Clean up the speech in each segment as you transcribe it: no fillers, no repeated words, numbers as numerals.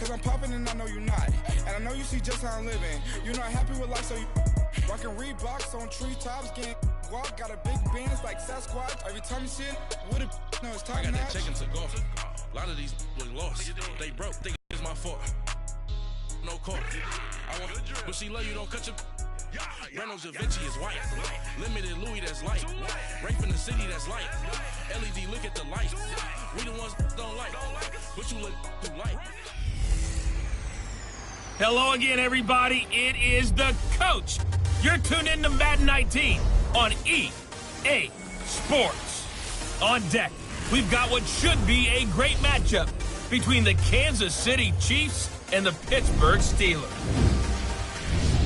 Cause I'm popping and I know you're not. And I know you see just how I'm living. You're not happy with life, so you rockin' Reeboks on treetops, getting walk. Got a big bands like Sasquatch. Every time you see it, with a no, it's time. I got that chicken to golf. A lot of these was lost. They broke. Think it's my fault. No call. I want, but she love you. Don't cut your. Reynolds Da Vinci is white. Limited Louis that's light. Right from the city that's light. LED look at the light. We the ones don't like. But you look too light. Hello again, everybody. It is the coach. You're tuned in to Madden 19 on EA Sports. On deck, we've got what should be a great matchup between the Kansas City Chiefs and the Pittsburgh Steelers.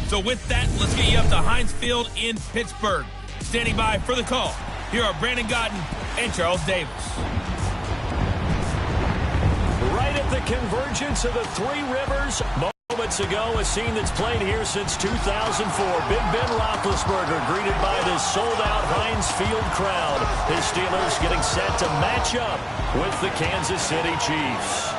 So with that, let's get you up to Heinz Field in Pittsburgh. Standing by for the call, here are Brandon Godden and Charles Davis. Right at the convergence of the Three Rivers. Moments ago, a scene that's played here since 2004. Big Ben Roethlisberger greeted by this sold-out Heinz Field crowd. His Steelers getting set to match up with the Kansas City Chiefs.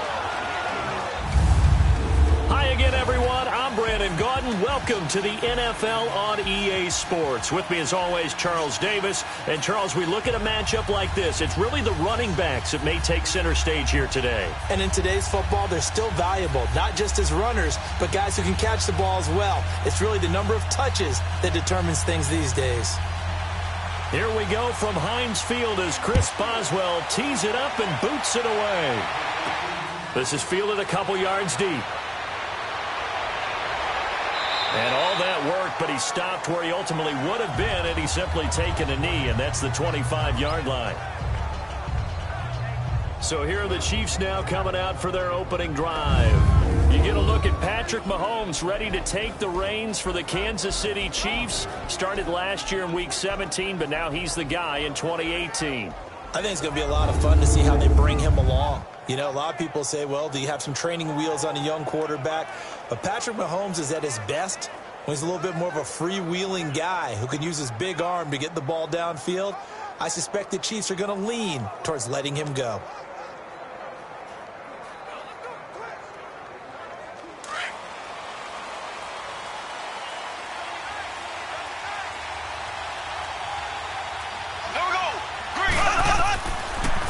Hi again, everyone. I'm Brandon Gaudin. Welcome to the NFL on EA Sports. With me, as always, Charles Davis. And, Charles, we look at a matchup like this. It's really the running backs that may take center stage here today. And in today's football, they're still valuable, not just as runners, but guys who can catch the ball as well. It's really the number of touches that determines things these days. Here we go from Heinz Field as Chris Boswell tees it up and boots it away. This is fielded a couple yards deep. And all that worked, but he stopped where he ultimately would have been had he simply taken a knee, and that's the 25-yard line. So here are the Chiefs now coming out for their opening drive. You get a look at Patrick Mahomes ready to take the reins for the Kansas City Chiefs. Started last year in Week 17, but now he's the guy in 2018. I think it's going to be a lot of fun to see how they bring him along. You know, a lot of people say, well, do you have some training wheels on a young quarterback? But Patrick Mahomes is at his best when he's a little bit more of a freewheeling guy who can use his big arm to get the ball downfield. I suspect the Chiefs are going to lean towards letting him go.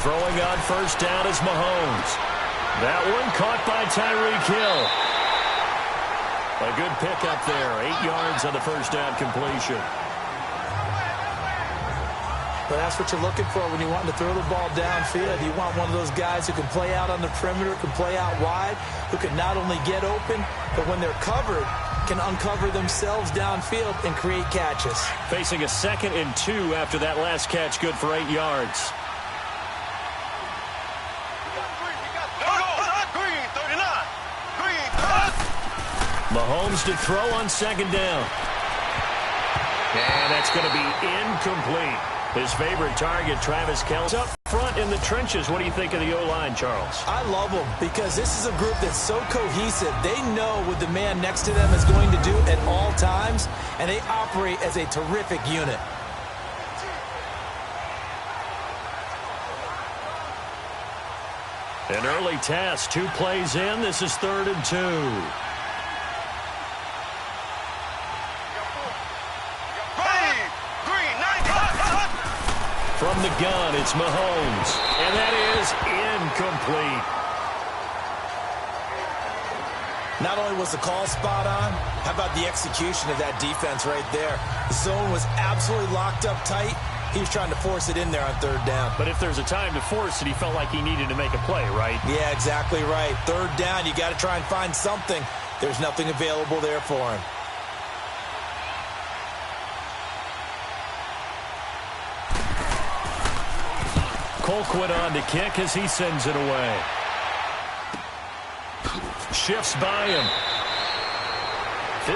Throwing on first down is Mahomes. That one caught by Tyreek Hill. A good pickup there. 8 yards on the first down completion. But that's what you're looking for when you want to throw the ball downfield. You want one of those guys who can play out on the perimeter, can play out wide, who can not only get open, but when they're covered, can uncover themselves downfield and create catches. Facing a 2nd and 2 after that last catch, good for 8 yards. Mahomes to throw on 2nd down. And that's going to be incomplete. His favorite target, Travis Kelce. Up front in the trenches, what do you think of the O-line, Charles? I love them because this is a group that's so cohesive. They know what the man next to them is going to do at all times, and they operate as a terrific unit. An early test, 2 plays in. This is 3rd and 2. From the gun, it's Mahomes. And that is incomplete. Not only was the call spot on, how about the execution of that defense right there? The zone was absolutely locked up tight. He was trying to force it in there on 3rd down. But if there's a time to force it, he felt like he needed to make a play, right? Yeah, exactly right. 3rd down, you got to try and find something. There's nothing available there for him. Colquitt on to kick as he sends it away. Shifts by him.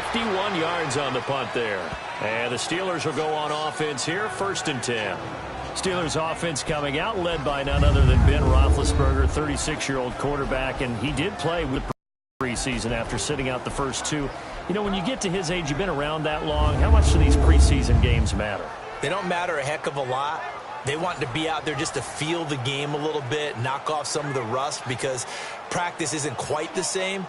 51 yards on the punt there. And the Steelers will go on offense here, 1st and 10. Steelers offense coming out, led by none other than Ben Roethlisberger, 36-year-old quarterback, and he did play with preseason after sitting out the first 2. You know, when you get to his age, you've been around that long, how much do these preseason games matter? They don't matter a heck of a lot. They want to be out there just to feel the game a little bit, knock off some of the rust because practice isn't quite the same.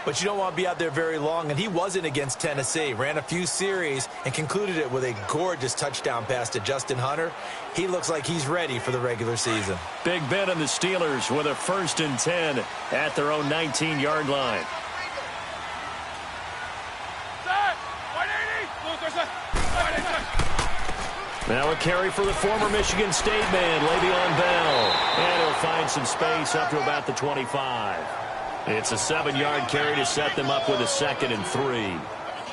But you don't want to be out there very long, and he wasn't against Tennessee. Ran a few series and concluded it with a gorgeous touchdown pass to Justin Hunter. He looks like he's ready for the regular season. Big Ben and the Steelers with a 1st and 10 at their own 19-yard line. Now a carry for the former Michigan State man, Le'Veon Bell. And he'll find some space up to about the 25. It's a 7-yard carry to set them up with a 2nd and 3.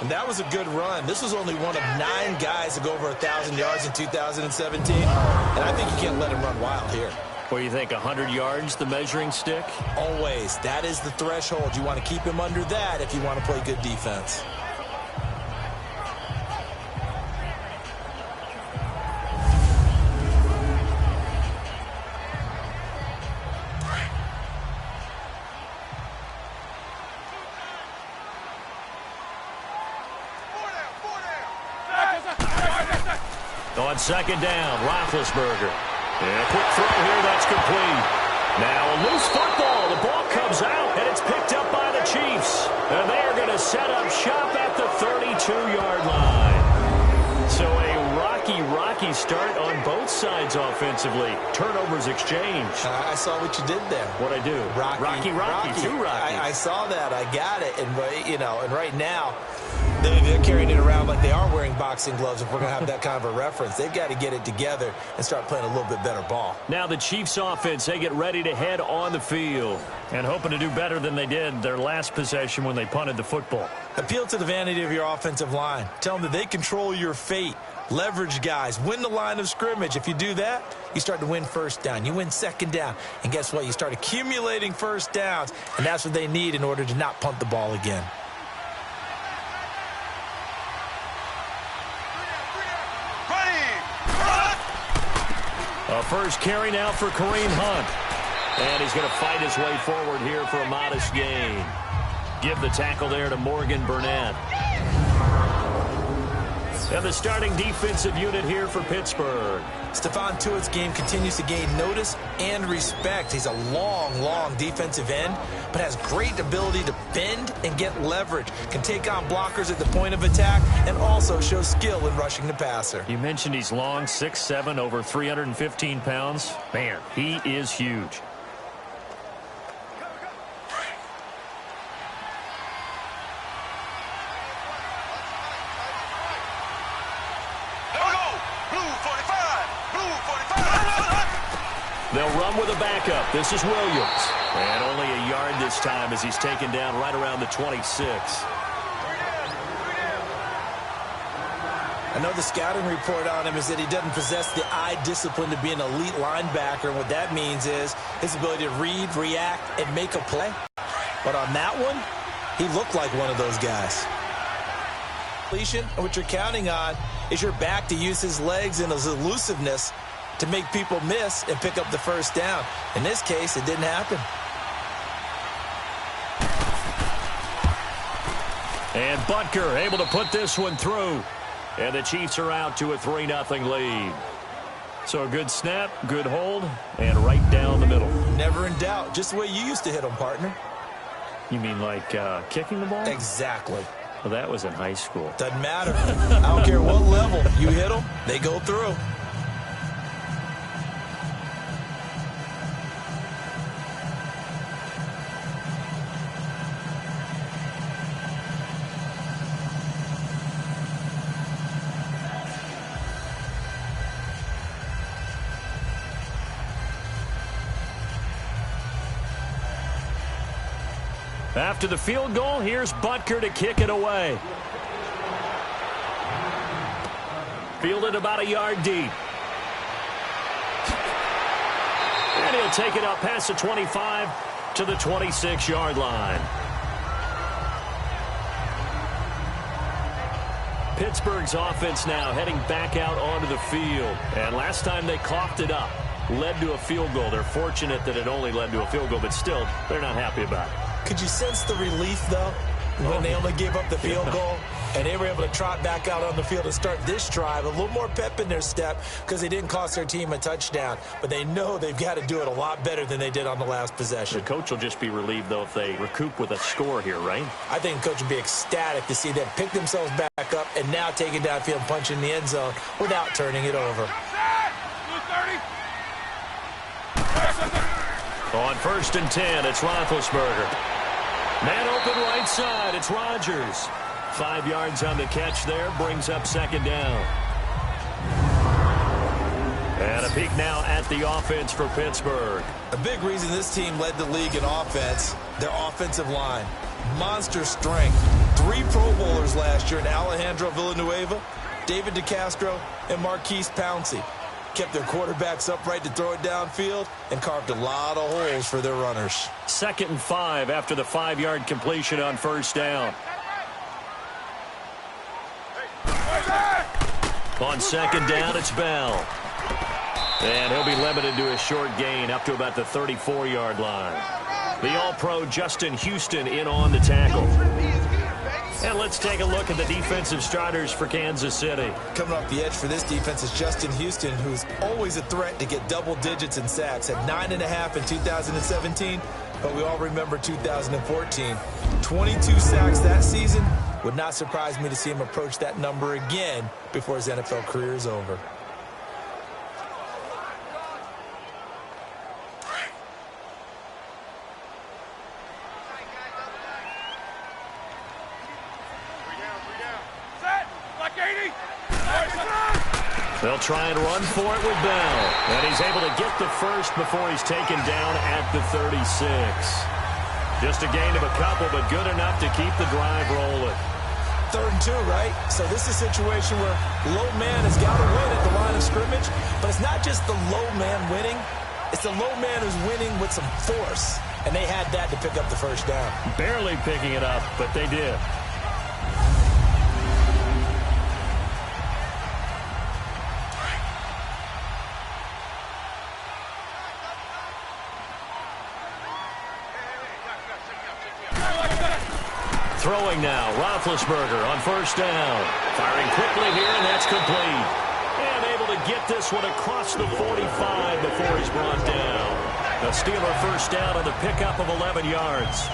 And that was a good run. This was only one of 9 guys to go over 1,000 yards in 2017. And I think you can't let him run wild here. What do you think, 100 yards, the measuring stick? Always. That is the threshold. You want to keep him under that if you want to play good defense. On 2nd down, Roethlisberger. And a quick throw here, that's complete. Now a loose football. The ball comes out, and it's picked up by the Chiefs. And they're going to set up shop at the 32-yard line. So a rocky start on both sides offensively. Turnovers exchanged. I saw what you did there. What'd I do? Rocky. Two Rockies. I saw that. I got it. And, you know, and right now, they're carrying it around like they are wearing boxing gloves if we're going to have that kind of a reference. They've got to get it together and start playing a little bit better ball. Now the Chiefs offense, they get ready to head on the field. And hoping to do better than they did their last possession when they punted the football. Appeal to the vanity of your offensive line. Tell them that they control your fate. Leverage guys. Win the line of scrimmage. If you do that, you start to win 1st down. You win 2nd down. And guess what? You start accumulating 1st downs. And that's what they need in order to not punt the ball again. A first carry now for Kareem Hunt. And he's going to fight his way forward here for a modest gain. Give the tackle there to Morgan Burnett. And the starting defensive unit here for Pittsburgh. Stephon Tuitt's game continues to gain notice and respect. He's a long defensive end, but has great ability to bend and get leverage. Can take on blockers at the point of attack and also shows skill in rushing the passer. You mentioned he's long, 6'7", over 315 pounds. Man, he is huge. They'll run with a backup. This is Williams. And only a yard this time as he's taken down right around the 26. I know the scouting report on him is that he doesn't possess the eye discipline to be an elite linebacker. And what that means is his ability to read, react, and make a play. But on that one, he looked like one of those guys. And what you're counting on is your back to use his legs and his elusiveness to make people miss and pick up the 1st down. In this case, it didn't happen. And Butker able to put this one through. And the Chiefs are out to a 3-0 lead. So a good snap, good hold, and right down the middle. Never in doubt. Just the way you used to hit them, partner. You mean like kicking the ball? Exactly. Well, that was in high school. Doesn't matter. I don't care what level. You hit them, they go through. After the field goal, here's Butker to kick it away. Fielded about a yard deep. And he'll take it up past the 25 to the 26-yard line. Pittsburgh's offense now heading back out onto the field. And last time they coughed it up, led to a field goal. They're fortunate that it only led to a field goal, but still, they're not happy about it. Could you sense the relief, though, when they only gave up the field goal? And they were able to trot back out on the field and start this drive. A little more pep in their step because they didn't cost their team a touchdown. But they know they've got to do it a lot better than they did on the last possession. The coach will just be relieved, though, if they recoup with a score here, right? I think the coach would be ecstatic to see them pick themselves back up and now take it downfield and punch in the end zone without turning it over. On 1st and 10, it's Roethlisberger. Man open right side, it's Rodgers. 5 yards on the catch there, brings up 2nd down. And a peek now at the offense for Pittsburgh. A big reason this team led the league in offense, their offensive line. Monster strength. 3 Pro Bowlers last year in Alejandro Villanueva, David DeCastro, and Marquise Pouncey. Kept their quarterbacks upright to throw it downfield and carved a lot of holes for their runners. 2nd and 5 after the 5-yard completion on 1st down. On 2nd down, it's Bell. And he'll be limited to a short gain up to about the 34-yard line. The All-Pro Justin Houston in on the tackle. And let's take a look at the defensive starters for Kansas City. Coming off the edge for this defense is Justin Houston, who's always a threat to get double digits in sacks. At 9.5 in 2017, but we all remember 2014. 22 sacks that season. Would not surprise me to see him approach that number again before his NFL career is over. They'll try and run for it with Bell. And he's able to get the first before he's taken down at the 36. Just a gain of a couple, but good enough to keep the drive rolling. 3rd and 2, right? So this is a situation where low man has got to win at the line of scrimmage, but it's not just the low man winning. It's the low man who's winning with some force, and they had that to pick up the 1st down. Barely picking it up, but they did. Throwing now, Roethlisberger on 1st down. Firing quickly here, and that's complete. And able to get this one across the 45 before he's brought down. The Steeler 1st down on the pickup of 11 yards.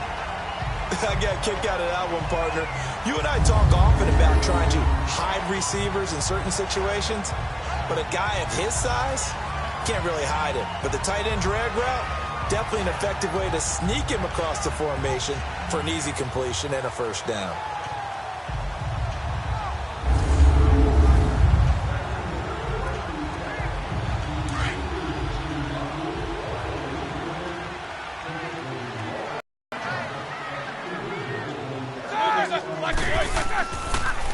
I got a kick out of that one, partner. You and I talk often about trying to hide receivers in certain situations, but a guy of his size can't really hide him. But the tight end drag route, definitely an effective way to sneak him across the formation for an easy completion and a 1st down.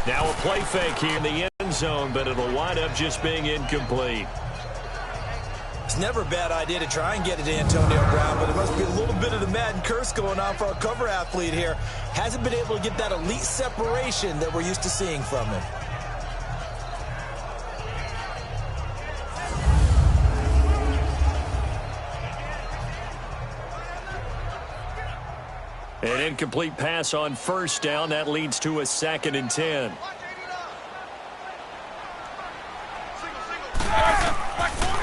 Now a play fake here in the end zone, but it'll wind up just being incomplete. It's never a bad idea to try and get it to Antonio Brown, but it must be a little bit of the Madden curse going on for our cover athlete here. Hasn't been able to get that elite separation that we're used to seeing from him. An incomplete pass on 1st down. That leads to a 2nd and 10.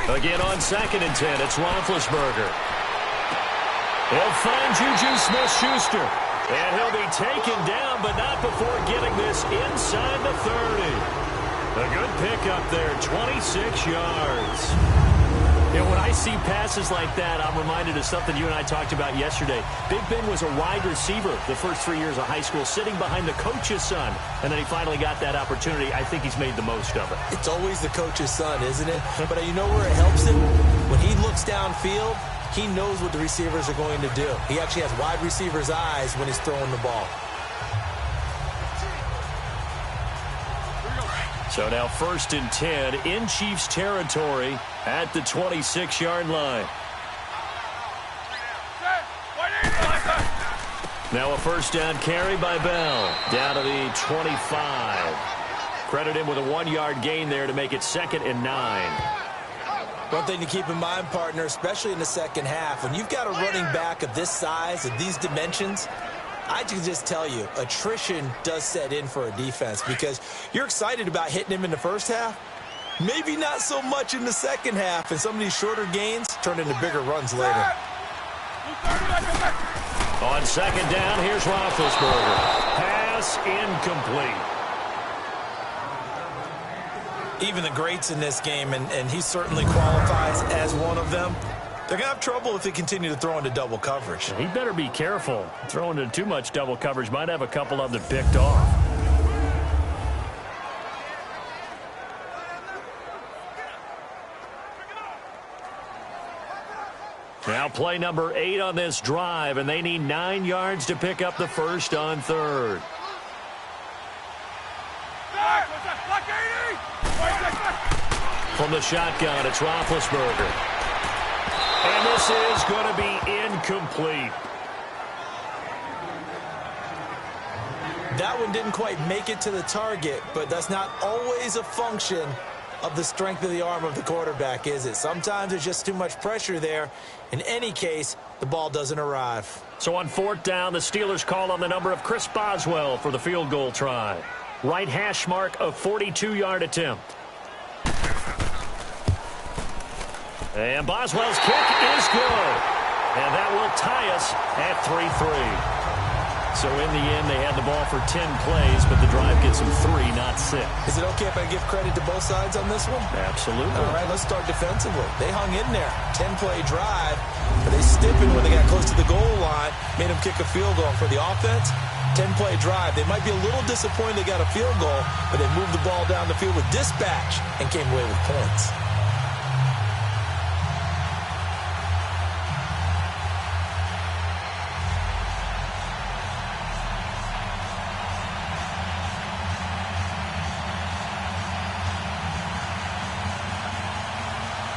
Again on 2nd and 10, it's Roethlisberger. He'll find Juju Smith-Schuster. And he'll be taken down, but not before getting this inside the 30. A good pickup there, 26 yards. You know, when I see passes like that, I'm reminded of something you and I talked about yesterday. Big Ben was a wide receiver the first 3 years of high school, sitting behind the coach's son. And then he finally got that opportunity. I think he's made the most of it. It's always the coach's son, isn't it? But you know where it helps him? When he looks downfield, he knows what the receivers are going to do. He actually has wide receivers' eyes when he's throwing the ball. So now 1st and 10 in Chiefs territory at the 26-yard line. Now a 1st down carry by Bell down to the 25. Credit him with a 1-yard gain there to make it 2nd and 9. One thing to keep in mind, partner, especially in the second half, when you've got a running back of this size, of these dimensions, I can just tell you, attrition does set in for a defense because you're excited about hitting him in the first half. Maybe not so much in the second half, and some of these shorter gains turn into bigger runs later. On second down, here's Roethlisberger. Pass incomplete. Even the greats in this game, and he certainly qualifies as one of them, they're going to have trouble if they continue to throw into double coverage. He better be careful. Throwing into too much double coverage might have a couple of them picked off. Now play number 8 on this drive, and they need 9 yards to pick up the first on third. From the shotgun, it's Roethlisberger. And this is going to be incomplete. That one didn't quite make it to the target, but that's not always a function of the strength of the arm of the quarterback, is it? Sometimes there's just too much pressure there. In any case, the ball doesn't arrive. So on fourth down, the Steelers call on the number of Chris Boswell for the field goal try. Right hash mark, a 42-yard attempt. And Boswell's kick is good. And that will tie us at 3-3. So in the end, they had the ball for 10 plays, but the drive gets them 3, not 6. Is it okay if I give credit to both sides on this one? Absolutely. All right, let's start defensively. They hung in there. 10-play drive, but they stiffened when they got close to the goal line, made them kick a field goal. For the offense, 10-play drive. They might be a little disappointed they got a field goal, but they moved the ball down the field with dispatch and came away with points.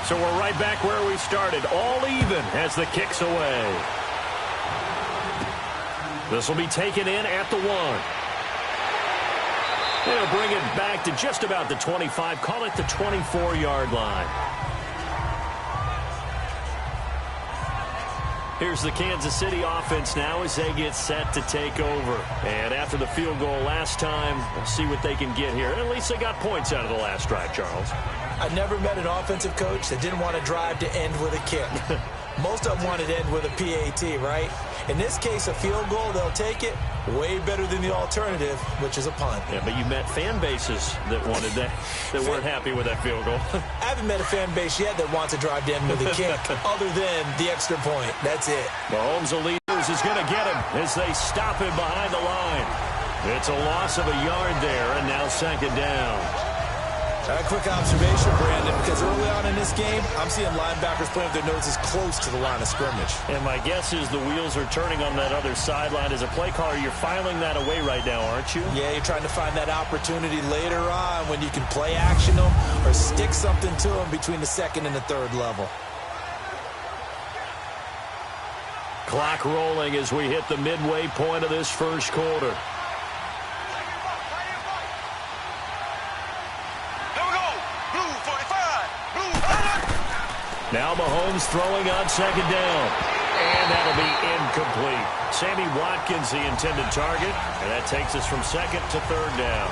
So we're right back where we started, all even as the kick's away. This will be taken in at the 1. They'll bring it back to just about the 25, call it the 24-yard line. Here's the Kansas City offense now as they get set to take over. And after the field goal last time, we'll see what they can get here. And at least they got points out of the last drive, Charles. I never met an offensive coach that didn't want to drive to end with a kick. Most of them wanted to end with a PAT, right? In this case, a field goal, they'll take it. Way better than the alternative, which is a punt. Yeah, but you met fan bases that wanted that, that weren't happy with that field goal. I haven't met a fan base yet that wants to drive to end with a kick, other than the extra point. That's it. Mahomes, the leaders, is going to get him as they stop him behind the line. It's a loss of a yard there, and now second down. A quick observation, Brandon, because early on in this game, I'm seeing linebackers playing with their noses close to the line of scrimmage. And my guess is the wheels are turning on that other sideline. As a play caller, you're filing that away right now, aren't you? Yeah, you're trying to find that opportunity later on when you can play action them or stick something to them between the second and the third level. Clock rolling as we hit the midway point of this first quarter. Now Mahomes throwing on second down. And that'll be incomplete. Sammy Watkins, the intended target. And that takes us from second to third down.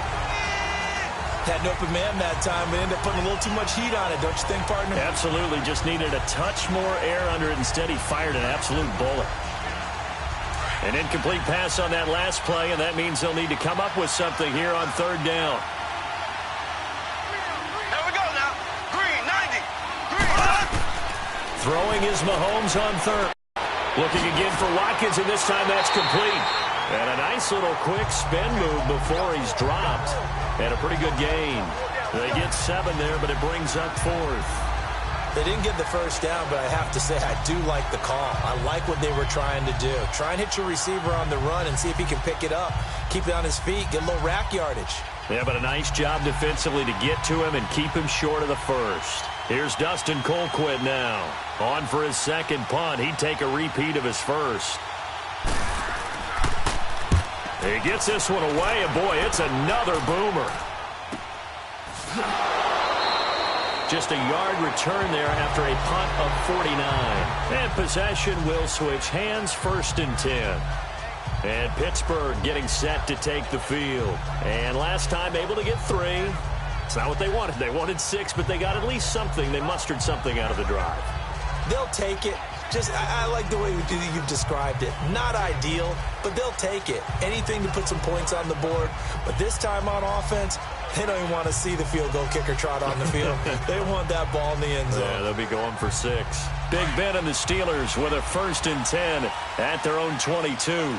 Had an open man that time, but ended up putting a little too much heat on it, don't you think, partner? Absolutely. Just needed a touch more air under it. Instead, he fired an absolute bullet. An incomplete pass on that last play, and that means they'll need to come up with something here on third down. Throwing is Mahomes on third. Looking again for Watkins, and this time that's complete. And a nice little quick spin move before he's dropped. And a pretty good gain. They get 7 there, but it brings up 4th. They didn't get the first down, but I have to say I do like the call. I like what they were trying to do. Try and hit your receiver on the run and see if he can pick it up. Keep it on his feet, get a little rack yardage. Yeah, but a nice job defensively to get to him and keep him short of the first. Here's Dustin Colquitt now. On for his second punt. He'd take a repeat of his first. He gets this one away, and boy, it's another boomer. Just a yard return there after a punt of 49. And possession will switch hands, 1st and 10. And Pittsburgh getting set to take the field. And last time able to get 3. It's not what they wanted. They wanted 6, but they got at least something. They mustered something out of the drive. They'll take it. I like the way you've described it. Not ideal, but they'll take it. Anything to put some points on the board. But this time on offense, they don't even want to see the field goal kicker trot on the field. They want that ball in the end zone. Yeah, they'll be going for 6. Big Ben and the Steelers with a 1st and 10 at their own 22.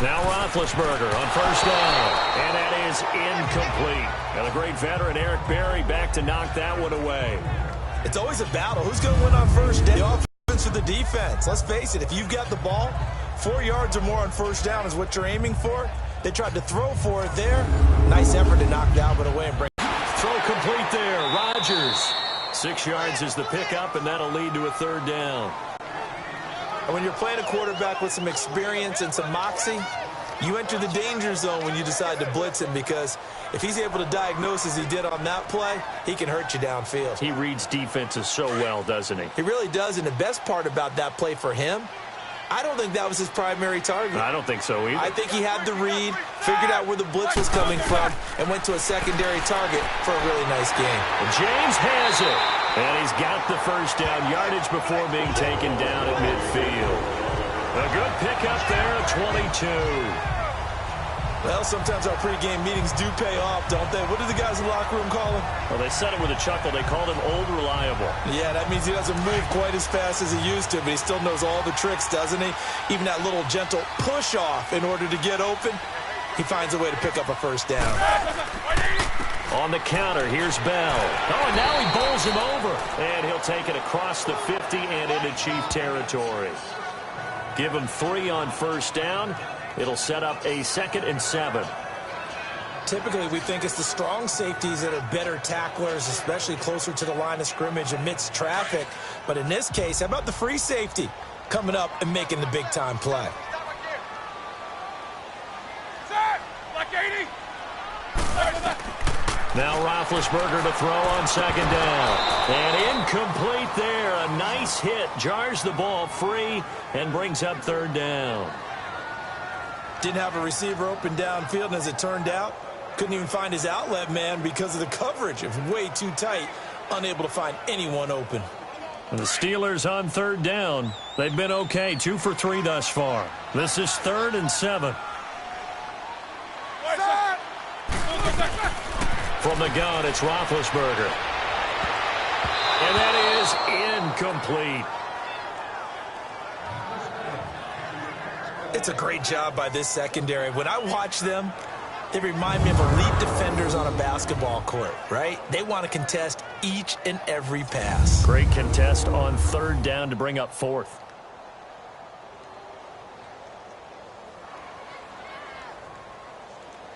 Now Roethlisberger on 1st down, and that is incomplete. And the great veteran Eric Berry back to knock that one away. It's always a battle. Who's going to win on 1st down? The offense or the defense? Let's face it, if you've got the ball, 4 yards or more on 1st down is what you're aiming for. They tried to throw for it there. Nice effort to knock Dalvin away and bring. Throw complete there. Rodgers. 6 yards is the pickup, and that'll lead to a 3rd down. And when you're playing a quarterback with some experience and some moxie, you enter the danger zone when you decide to blitz him, because if he's able to diagnose as he did on that play, he can hurt you downfield. He reads defenses so well, doesn't he? He really does, and the best part about that play for him, I don't think that was his primary target. I don't think so either. I think he had the read, figured out where the blitz was coming from, and went to a secondary target for a really nice game. And James has it. And he's got the 1st down yardage before being taken down at midfield. A good pickup there at 22. Well, sometimes our pregame meetings do pay off, don't they? What do the guys in the locker room call him? Well, they said it with a chuckle. They called him Old Reliable. Yeah, that means he doesn't move quite as fast as he used to, but he still knows all the tricks, doesn't he? Even that little gentle push-off in order to get open, he finds a way to pick up a 1st down. On the counter, here's Bell. Oh, and now he bowls him over. And he'll take it across the 50 and into Chief territory. Give him 3 on 1st down. It'll set up a 2nd and 7. Typically, we think it's the strong safeties that are better tacklers, especially closer to the line of scrimmage amidst traffic. But in this case, how about the free safety coming up and making the big-time play? Now Roethlisberger to throw on 2nd down. And incomplete there. A nice hit. Jars the ball free and brings up 3rd down. Didn't have a receiver open downfield, and as it turned out, couldn't even find his outlet man because of the coverage. It was way too tight. Unable to find anyone open. And the Steelers on 3rd down. They've been okay. 2 for 3 thus far. This is 3rd and 7. From the gun, it's Roethlisberger. And that is incomplete. It's a great job by this secondary. When I watch them, they remind me of elite defenders on a basketball court, right? They want to contest each and every pass. Great contest on 3rd down to bring up 4th.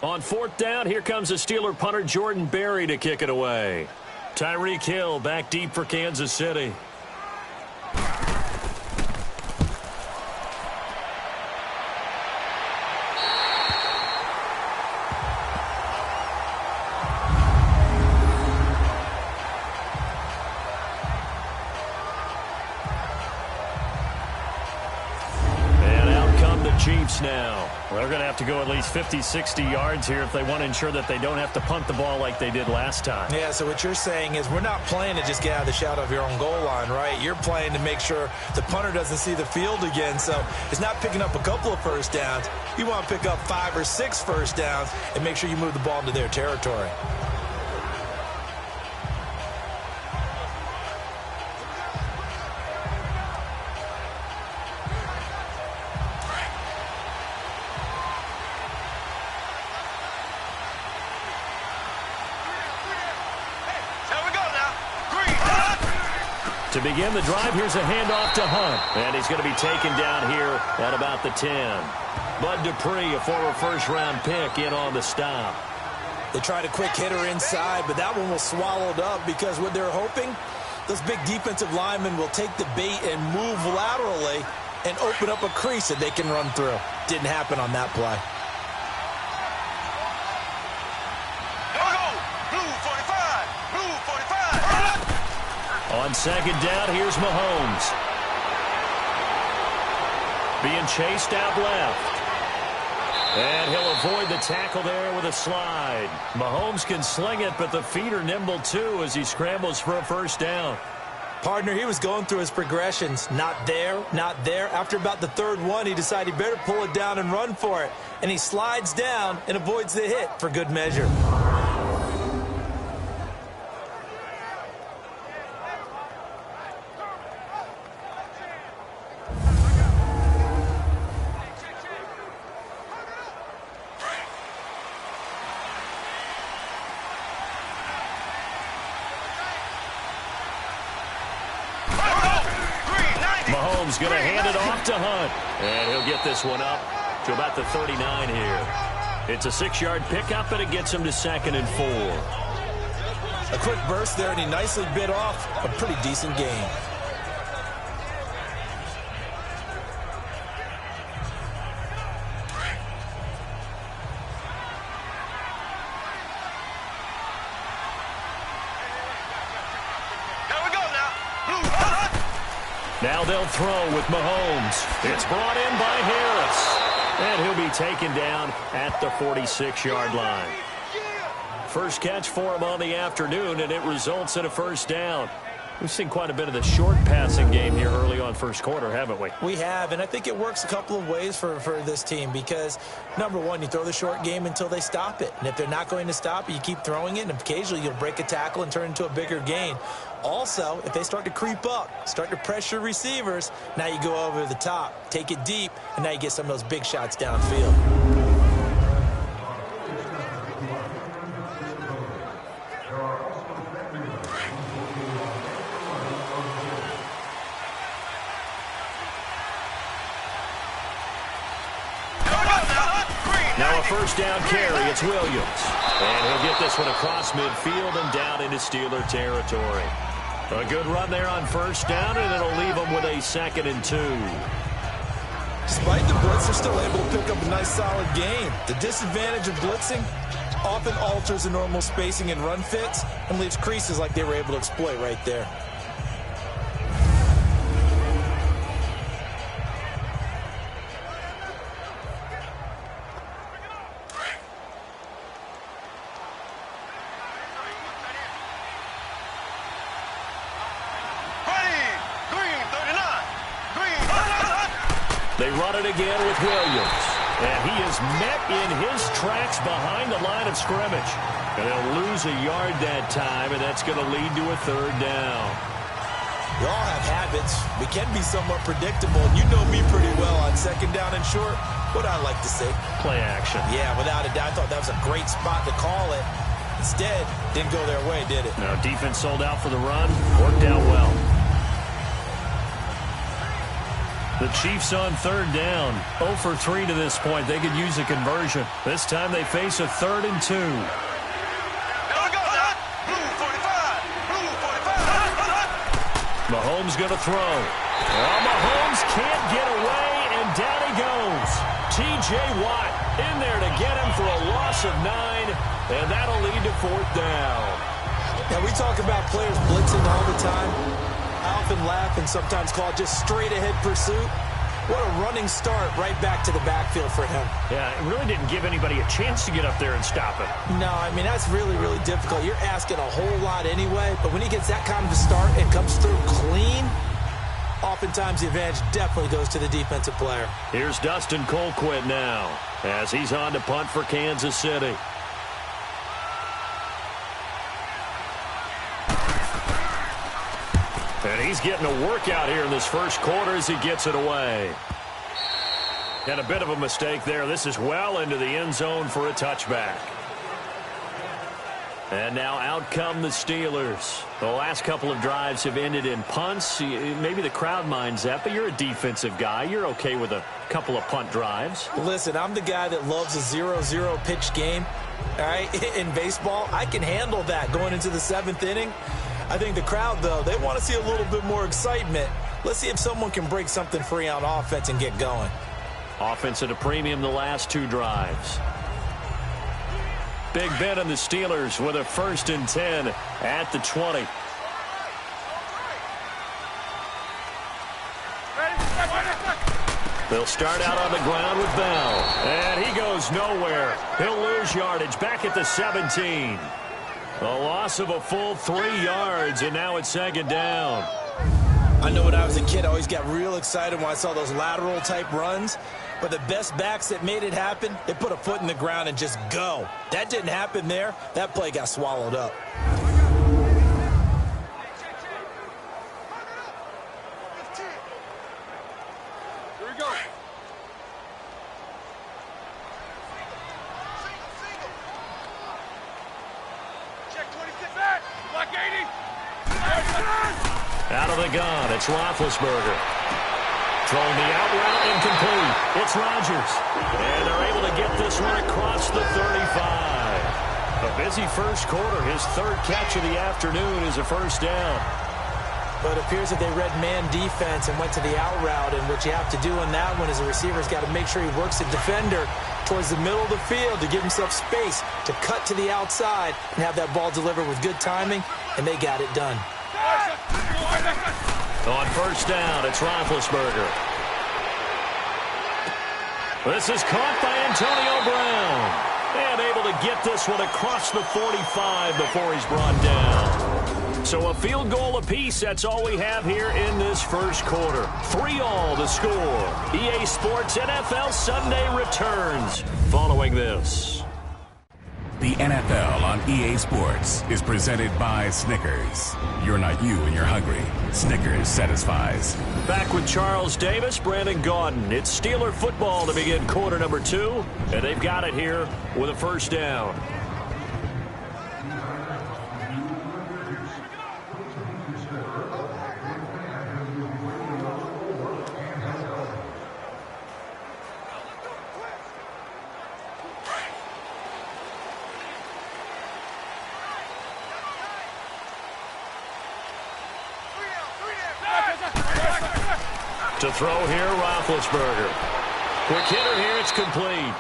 On 4th down, here comes the Steeler punter Jordan Berry to kick it away. Tyreek Hill back deep for Kansas City. Chiefs now. They're going to have to go at least 50, 60 yards here if they want to ensure that they don't have to punt the ball like they did last time. Yeah, so what you're saying is we're not playing to just get out of the shadow of your own goal line, right? You're playing to make sure the punter doesn't see the field again. So it's not picking up a couple of 1st downs. You want to pick up 5 or 6 1st downs and make sure you move the ball into their territory. To begin the drive, here's a handoff to Hunt. And he's going to be taken down here at about the 10. Bud Dupree, a former 1st-round pick, in on the stop. They tried a quick hitter inside, but that one was swallowed up because what they're hoping, those big defensive linemen will take the bait and move laterally and open up a crease that they can run through. Didn't happen on that play. On second down, here's Mahomes. Being chased out left. And he'll avoid the tackle there with a slide. Mahomes can sling it, but the feet are nimble too as he scrambles for a first down. Partner, he was going through his progressions. Not there, not there. After about the third one, he decided he better pull it down and run for it. And he slides down and avoids the hit for good measure. Mahomes going to hand it off to Hunt. And he'll get this one up to about the 39 here. It's a 6-yard pickup, and it gets him to 2nd and 4. A quick burst there, and he nicely bit off a pretty decent gain. Now they'll throw with Mahomes. It's brought in by Harris. And he'll be taken down at the 46-yard line. First catch for him on the afternoon, and it results in a first down. We've seen quite a bit of the short passing game here early on first quarter, haven't we? We have, and I think it works a couple of ways for this team because, number one, you throw the short game until they stop it. And if they're not going to stop it, you keep throwing it, and occasionally you'll break a tackle and turn it into a bigger gain. Also, if they start to creep up, start to pressure receivers, now you go over the top, take it deep, and now you get some of those big shots downfield. Now a first down carry, it's Williams. And he'll get this one across midfield and down into Steeler territory. A good run there on first down, and it'll leave them with a 2nd and 2. Despite the blitz, they're still able to pick up a nice solid gain. The disadvantage of blitzing often alters the normal spacing and run fits and leaves creases like they were able to exploit right there. They run it again with Williams. And he is met in his tracks behind the line of scrimmage. And they'll lose a yard that time, and that's going to lead to a 3rd down. We all have habits. We can be somewhat predictable. And you know me pretty well on 2nd down and short. What I like to say? Play action. Yeah, without a doubt. I thought that was a great spot to call it. Instead, didn't go their way, did it? No, defense sold out for the run. Worked out well. The Chiefs on 3rd down. 0 for 3 to this point. They could use a conversion. This time they face a 3rd and 2. Mahomes going to throw. Well, Mahomes can't get away, and down he goes. T.J. Watt in there to get him for a loss of 9, and that'll lead to 4th down. Now, we talk about players blitzing all the time. I often laugh and sometimes call it just straight-ahead pursuit. What a running start right back to the backfield for him. Yeah, it really didn't give anybody a chance to get up there and stop it. No, I mean, that's really, really difficult. You're asking a whole lot anyway, but when he gets that kind of a start and comes through clean, oftentimes the advantage definitely goes to the defensive player. Here's Dustin Colquitt now as he's on to punt for Kansas City. And he's getting a workout here in this first quarter as he gets it away. And a bit of a mistake there. This is well into the end zone for a touchback. And now out come the Steelers. The last couple of drives have ended in punts. Maybe the crowd minds that, but you're a defensive guy. You're okay with a couple of punt drives. Listen, I'm the guy that loves a 0-0 pitch game. All right, in baseball, I can handle that going into the 7th inning. I think the crowd, though, they want to see a little bit more excitement. Let's see if someone can break something free on offense and get going. Offense at a premium the last 2 drives. Big Ben and the Steelers with a 1st and 10 at the 20. They'll start out on the ground with Bell. And he goes nowhere. He'll lose yardage back at the 17. A loss of a full 3 yards, and now it's second down. I know when I was a kid, I always got real excited when I saw those lateral-type runs. But the best backs that made it happen, they put a foot in the ground and just go. That didn't happen there. That play got swallowed up. Here we go. Check 26 back. Block 80. Out of the gun, it's Roethlisberger. Throwing the out route incomplete. It's Rodgers. And they're able to get this one across the 35. A busy first quarter. His third catch of the afternoon is a first down. But it appears that they read man defense and went to the out route. And what you have to do on that one is a receiver's got to make sure he works the defender towards the middle of the field to give himself space to cut to the outside and have that ball delivered with good timing. And they got it done. On first down, it's Roethlisberger. This is caught by Antonio Brown. And able to get this one across the 45 before he's brought down. So a field goal apiece, that's all we have here in this first quarter. 3-all the score. EA Sports NFL Sunday returns following this. The NFL on EA Sports is presented by Snickers. You're not you when you're hungry. Snickers satisfies. Back with Charles Davis, Brandon Gaudin. It's Steeler football to begin quarter number 2, and they've got it here with a first down. To throw here, Roethlisberger. Quick hitter here, it's complete.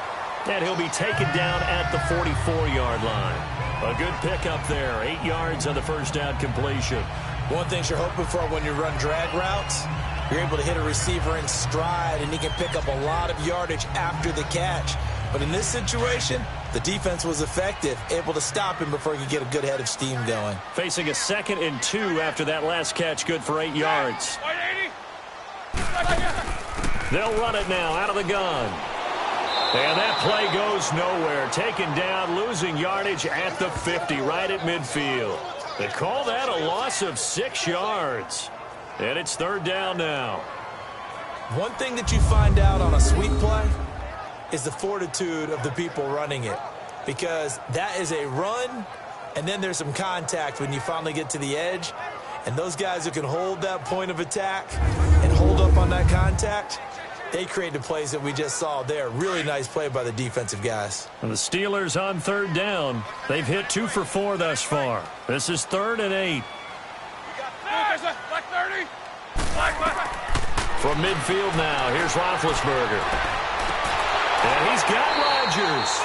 And he'll be taken down at the 44-yard line. A good pickup there, 8 yards on the first down completion. One thing you're hoping for when you run drag routes, you're able to hit a receiver in stride, and he can pick up a lot of yardage after the catch. But in this situation, the defense was effective, able to stop him before he could get a good head of steam going. Facing a 2nd and 2 after that last catch, good for 8 yards. They'll run it now out of the gun. And that play goes nowhere. Taken down, losing yardage at the 50, right at midfield. They call that a loss of 6 yards. And it's third down now. One thing that you find out on a sweep play is the fortitude of the people running it. Because that is a run, and then there's some contact when you finally get to the edge. And those guys who can hold that point of attack and hold up on that contact, they create the plays that we just saw there. Really nice play by the defensive guys. And the Steelers on third down. They've hit 2 for 4 thus far. This is 3rd and 8. From midfield now, here's Roethlisberger. And he's got Rodgers.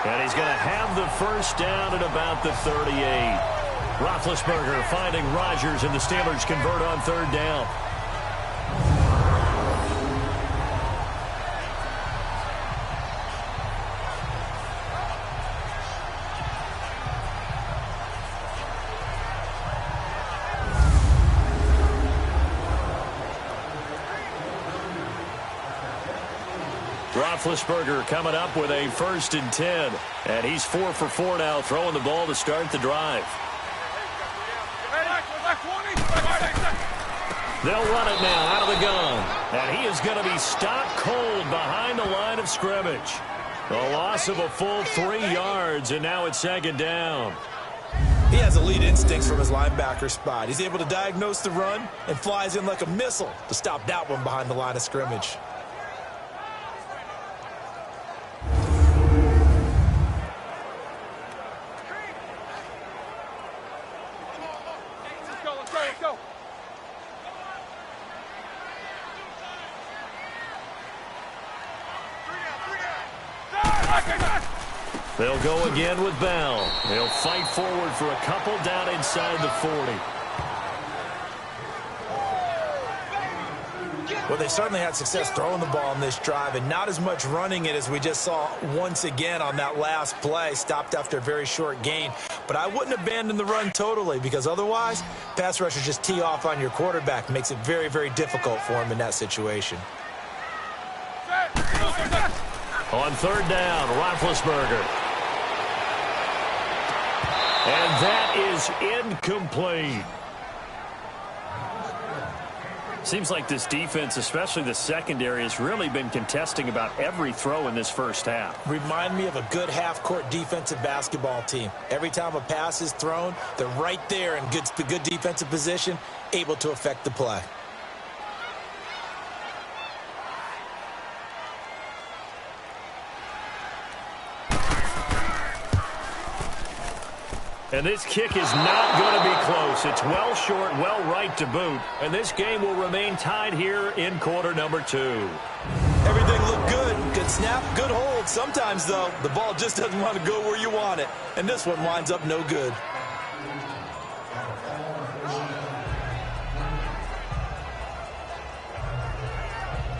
And he's going to have the first down at about the 38. Roethlisberger finding Rodgers, and the Steelers convert on third down. Roethlisberger coming up with a 1st and 10. And he's 4 for 4 now, throwing the ball to start the drive. They'll run it now out of the gun. And he is going to be stopped cold behind the line of scrimmage. A loss of a full 3 yards, and now it's second down. He has elite instincts from his linebacker spot. He's able to diagnose the run and flies in like a missile to stop that one behind the line of scrimmage. They'll go again with Bell. They'll fight forward for a couple down inside the 40. Well, they certainly had success throwing the ball in this drive and not as much running it as we just saw once again on that last play. Stopped after a very short gain. But I wouldn't abandon the run totally because otherwise, pass rushers just tee off on your quarterback. Makes it very, very difficult for him in that situation. On third down, Roethlisberger. And that is incomplete. Seems like this defense, especially the secondary, has really been contesting about every throw in this first half. Remind me of a good half-court defensive basketball team. Every time a pass is thrown, they're right there in good defensive position, able to affect the play. And this kick is not going to be close. It's well short, well right to boot. And this game will remain tied here in quarter number 2. Everything looked good. Good snap, good hold. Sometimes, though, the ball just doesn't want to go where you want it. And this one winds up no good.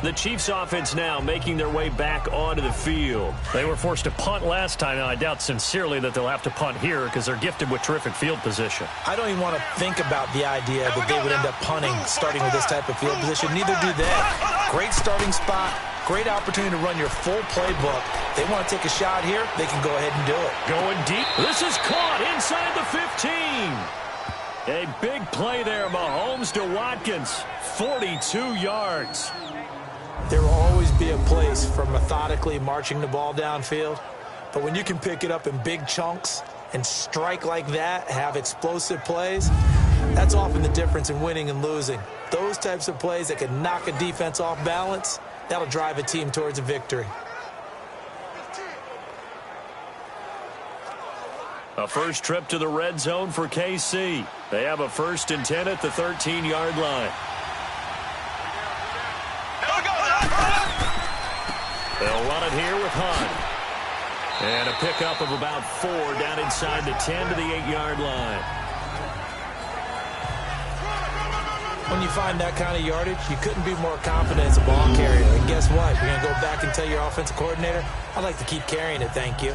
The Chiefs offense now making their way back onto the field. They were forced to punt last time. Now, I doubt sincerely that they'll have to punt here because they're gifted with terrific field position. I don't even want to think about the idea that they would end up punting starting with this type of field position. Neither do they. Great starting spot. Great opportunity to run your full playbook. They want to take a shot here, they can go ahead and do it. Going deep. This is caught inside the 15. A big play there. Mahomes to Watkins. 42 yards. There will always be a place for methodically marching the ball downfield. But when you can pick it up in big chunks and strike like that, have explosive plays, that's often the difference in winning and losing. Those types of plays that can knock a defense off balance, that'll drive a team towards a victory. A first trip to the red zone for KC. They have a 1st and 10 at the 13-yard line. They'll run it here with Hunt. And a pickup of about 4 down inside the 10 to the 8-yard line. When you find that kind of yardage, you couldn't be more confident as a ball carrier. And guess what? You're going to go back and tell your offensive coordinator, I'd like to keep carrying it, thank you.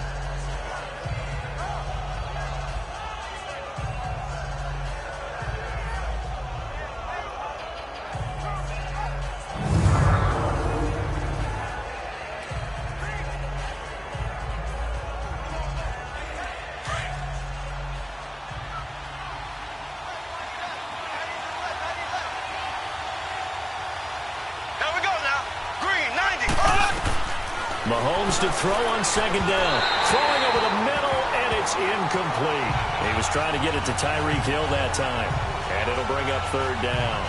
Mahomes to throw on 2nd down. Throwing over the middle, and it's incomplete. He was trying to get it to Tyreek Hill that time. And it'll bring up 3rd down.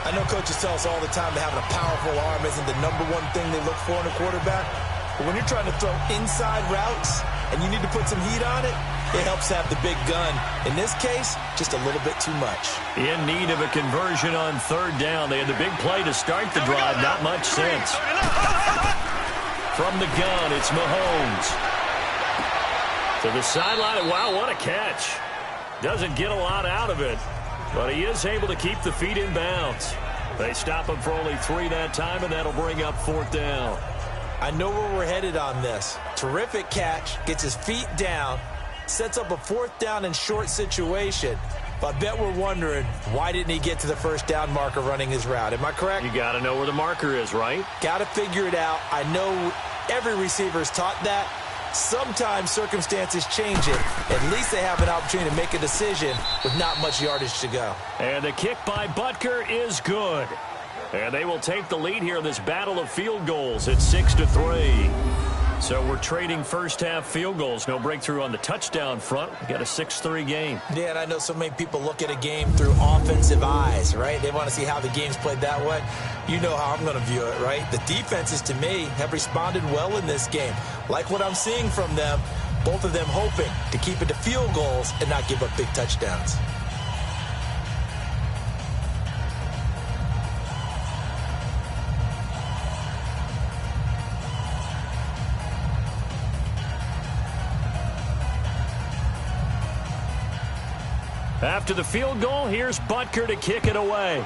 I know coaches tell us all the time that having a powerful arm isn't the #1 thing they look for in a quarterback. But when you're trying to throw inside routes and you need to put some heat on it, it helps have the big gun. In this case, just a little bit too much. In need of a conversion on 3rd down. They had the big play to start the drive. Not much sense. From the gun, it's Mahomes. To the sideline. Wow, what a catch. Doesn't get a lot out of it, but he is able to keep the feet in bounds. They stop him for only 3 that time, and that'll bring up 4th down. I know where we're headed on this. Terrific catch, gets his feet down, sets up a 4th down and short situation. But I bet we're wondering, why didn't he get to the 1st down marker running his route? Am I correct? You got to know where the marker is, right? Got to figure it out. I know every receiver is taught that. Sometimes circumstances change it. At least they have an opportunity to make a decision with not much yardage to go. And the kick by Butker is good. And they will take the lead here in this battle of field goals at 6-3. So we're trading first-half field goals. No breakthrough on the touchdown front. We got a 6-3 game. Yeah, and I know so many people look at a game through offensive eyes, right? They want to see how the game's played that way. You know how I'm going to view it, right? The defenses, to me, have responded well in this game. Like what I'm seeing from them, both of them hoping to keep it to field goals and not give up big touchdowns. After the field goal, here's Butker to kick it away.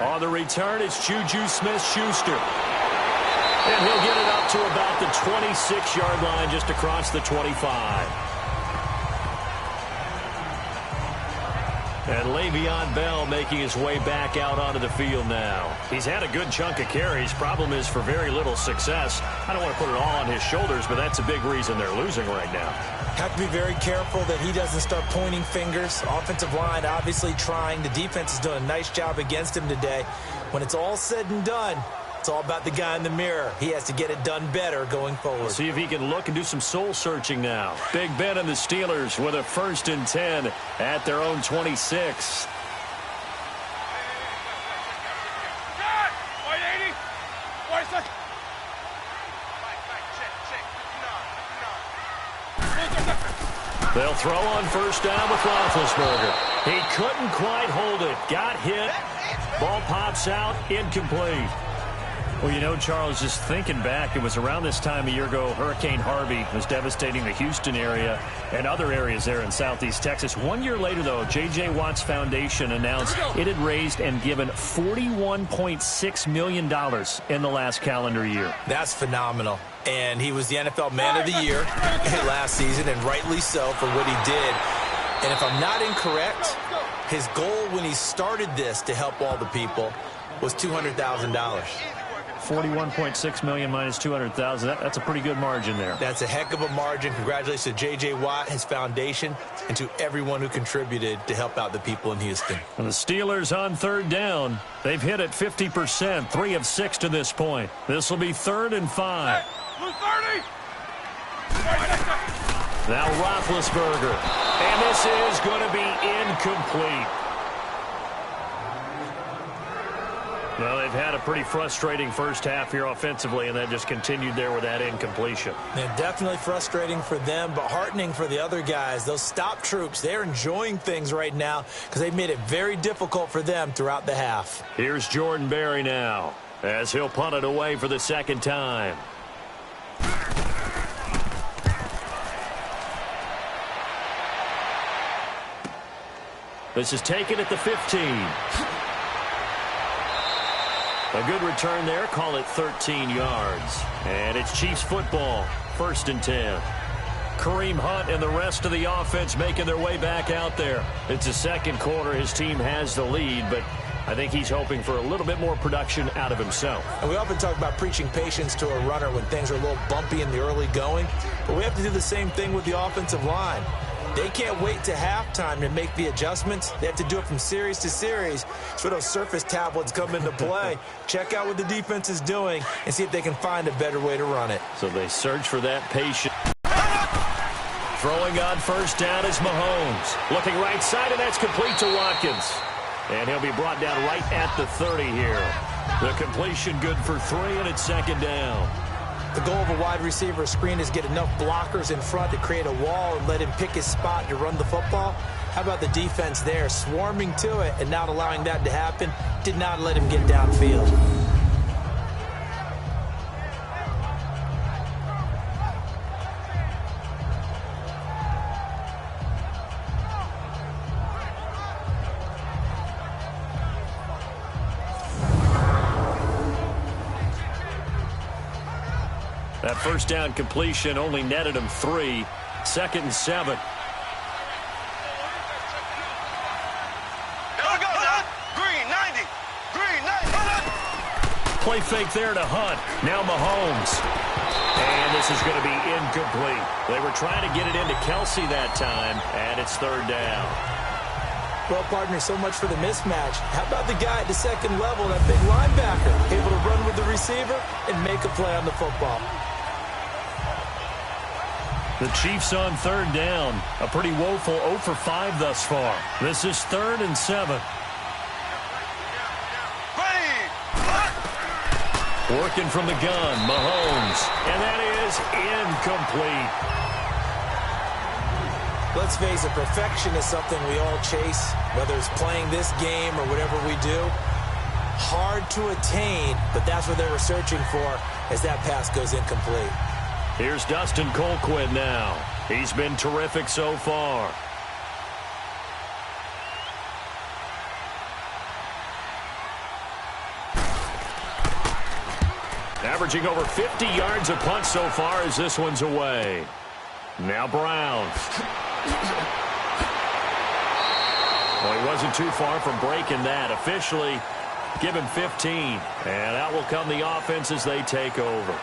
On the return, it's Juju Smith-Schuster. And he'll get it up to about the 26-yard line, just across the 25. And Le'Veon Bell making his way back out onto the field now. He's had a good chunk of carries. Problem is for very little success. I don't want to put it all on his shoulders, but that's a big reason they're losing right now. Have to be very careful that he doesn't start pointing fingers. Offensive line obviously trying. The defense is doing a nice job against him today. When it's all said and done, it's all about the guy in the mirror. He has to get it done better going forward. See if he can look and do some soul searching now. Big Ben and the Steelers with a 1st and 10 at their own 26. They'll throw on 1st down with Roethlisberger. He couldn't quite hold it. Got hit. Ball pops out. Incomplete. Well, you know, Charles, just thinking back, it was around this time a year ago, Hurricane Harvey was devastating the Houston area and other areas there in southeast Texas. 1 year later, though, J.J. Watt's Foundation announced it had raised and given $41.6 million in the last calendar year. That's phenomenal. And he was the NFL Man of the Year last season, and rightly so for what he did. And if I'm not incorrect, his goal when he started this to help all the people was $200,000. 41.6 million minus 200,000. That's a pretty good margin there. That's a heck of a margin. Congratulations to J.J. Watt, his foundation, and to everyone who contributed to help out the people in Houston. And the Steelers on 3rd down. They've hit it 50%, 3 of 6 to this point. This will be 3rd and 5. Now Roethlisberger. And this is going to be incomplete. Well, they've had a pretty frustrating first half here offensively, and that just continued there with that incompletion. Yeah, definitely frustrating for them, but heartening for the other guys. Those stop troops, they're enjoying things right now because they've made it very difficult for them throughout the half. Here's Jordan Berry now as he'll punt it away for the 2nd time. This is taken at the 15. A good return there. Call it 13 yards. And it's Chiefs football. 1st and 10. Kareem Hunt and the rest of the offense making their way back out there. It's the 2nd quarter. His team has the lead, but I think he's hoping for a little bit more production out of himself. And we often talk about preaching patience to a runner when things are a little bumpy in the early going, but we have to do the same thing with the offensive line. They can't wait to halftime to make the adjustments. They have to do it from series to series. That's where those surface tablets come into play. Check out what the defense is doing and see if they can find a better way to run it. So they search for that patience. Throwing on 1st down is Mahomes. Looking right side, and that's complete to Watkins. And he'll be brought down right at the 30 here. The completion good for 3, and it's 2nd down. The goal of a wide receiver screen is get enough blockers in front to create a wall and let him pick his spot to run the football. How about the defense there, swarming to it and not allowing that to happen? Did not let him get downfield. That 1st down completion only netted him 3. 2nd and 7. Play fake there to Hunt. Now Mahomes. And this is going to be incomplete. They were trying to get it into Kelsey that time, and it's 3rd down. Well, partner, so much for the mismatch. How about the guy at the 2nd level, that big linebacker, able to run with the receiver and make a play on the football? The Chiefs on 3rd down. A pretty woeful 0 for 5 thus far. This is 3rd and 7. Working from the gun, Mahomes. And that is incomplete. Let's face it, perfection is something we all chase, whether it's playing this game or whatever we do. Hard to attain, but that's what they were searching for as that pass goes incomplete. Here's Dustin Colquitt now. He's been terrific so far. averaging over 50 yards a punt so far as this one's away. Now Brown. Well, he wasn't too far from breaking that. Officially, give him 15. And out will come the offense as they take over.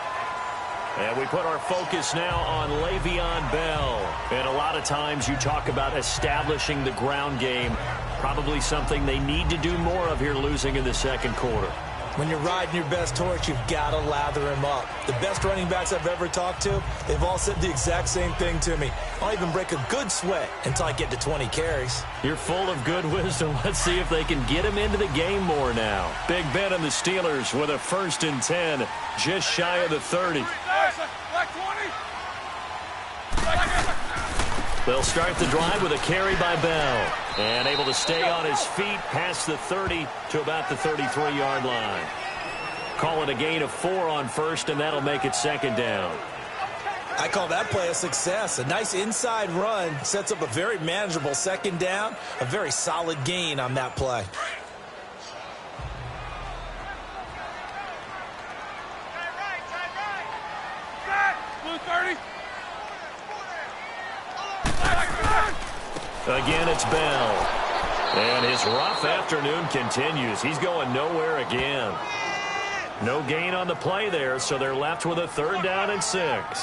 And we put our focus now on Le'Veon Bell. And a lot of times you talk about establishing the ground game. Probably something they need to do more of here, losing in the second quarter. When you're riding your best horse, you've got to lather him up. The best running backs I've ever talked to, they've all said the exact same thing to me. I'll even break a good sweat until I get to 20 carries. You're full of good wisdom. Let's see if they can get him into the game more now. Big Ben and the Steelers with a 1st and 10, just shy of the 30. They'll start the drive with a carry by Bell. And able to stay on his feet past the 30 to about the 33-yard line. Call it a gain of 4 on 1st, and that'll make it 2nd down. I call that play a success. A nice inside run sets up a very manageable 2nd down. A very solid gain on that play. Again, it's Bell. And his rough afternoon continues. He's going nowhere again. No gain on the play there, so they're left with a 3rd down and 6.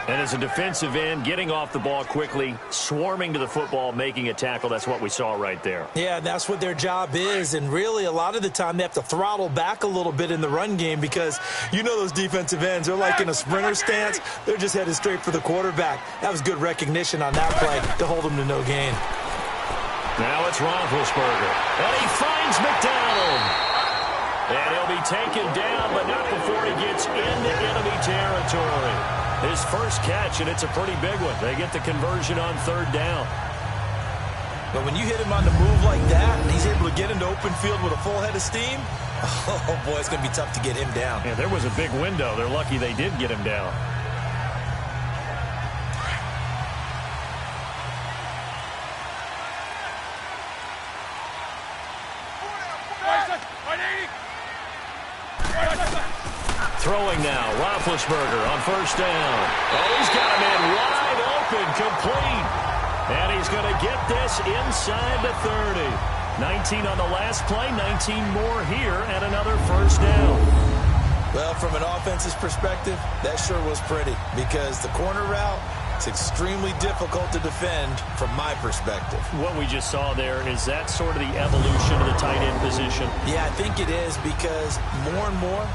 And as a defensive end, getting off the ball quickly, swarming to the football, making a tackle, that's what we saw right there. Yeah, that's what their job is. And really, a lot of the time, they have to throttle back a little bit in the run game because you know those defensive ends, they're like in a sprinter stance. They're just headed straight for the quarterback. That was good recognition on that play to hold them to no gain. Now it's Roethlisberger. And he finds McDonald. And he'll be taken down, but not before he gets into enemy territory. His first catch, and it's a pretty big one. They get the conversion on 3rd down. But when you hit him on the move like that, and he's able to get into open field with a full head of steam, oh, boy, it's going to be tough to get him down. Yeah, there was a big window. They're lucky they did get him down. Throwing now, Roethlisberger on 1st down. Oh, he's got him in wide open, complete. And he's going to get this inside the 30. 19 on the last play, 19 more here, and another 1st down. Well, from an offense's perspective, that sure was pretty because the corner route, it's extremely difficult to defend from my perspective. What we just saw there, is that sort of the evolution of the tight end position? Yeah, I think it is because more and more,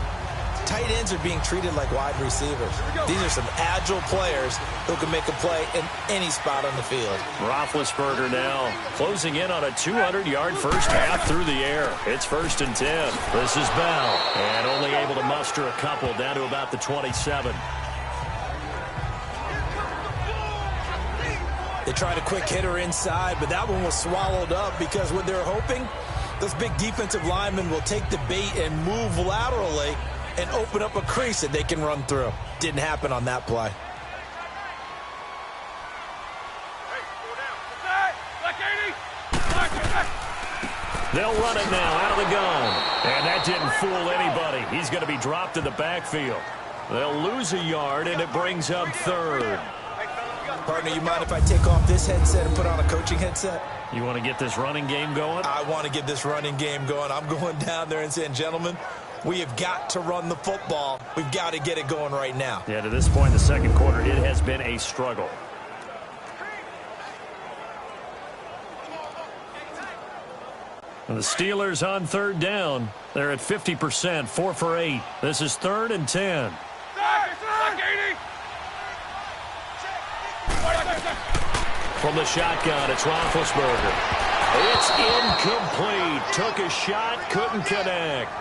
tight ends are being treated like wide receivers. These are some agile players who can make a play in any spot on the field. Roethlisberger now closing in on a 200-yard first half through the air. It's 1st and 10. This is Bell, and only able to muster a couple down to about the 27. They tried a quick hitter inside, but that one was swallowed up because what they're hoping, those big defensive linemen will take the bait and move laterally and open up a crease that they can run through. Didn't happen on that play. They'll run it now out of the gun. And that didn't fool anybody. He's going to be dropped in the backfield. They'll lose a yard, and it brings up 3rd. Partner, you mind if I take off this headset and put on a coaching headset? You want to get this running game going? I want to get this running game going. I'm going down there and saying, gentlemen, we have got to run the football. We've got to get it going right now. Yeah, to this point in the second quarter, it has been a struggle. And the Steelers on 3rd down. They're at 50%, 4 for 8. This is 3rd and 10. From the shotgun, it's Roethlisberger. It's incomplete. Took a shot, couldn't connect.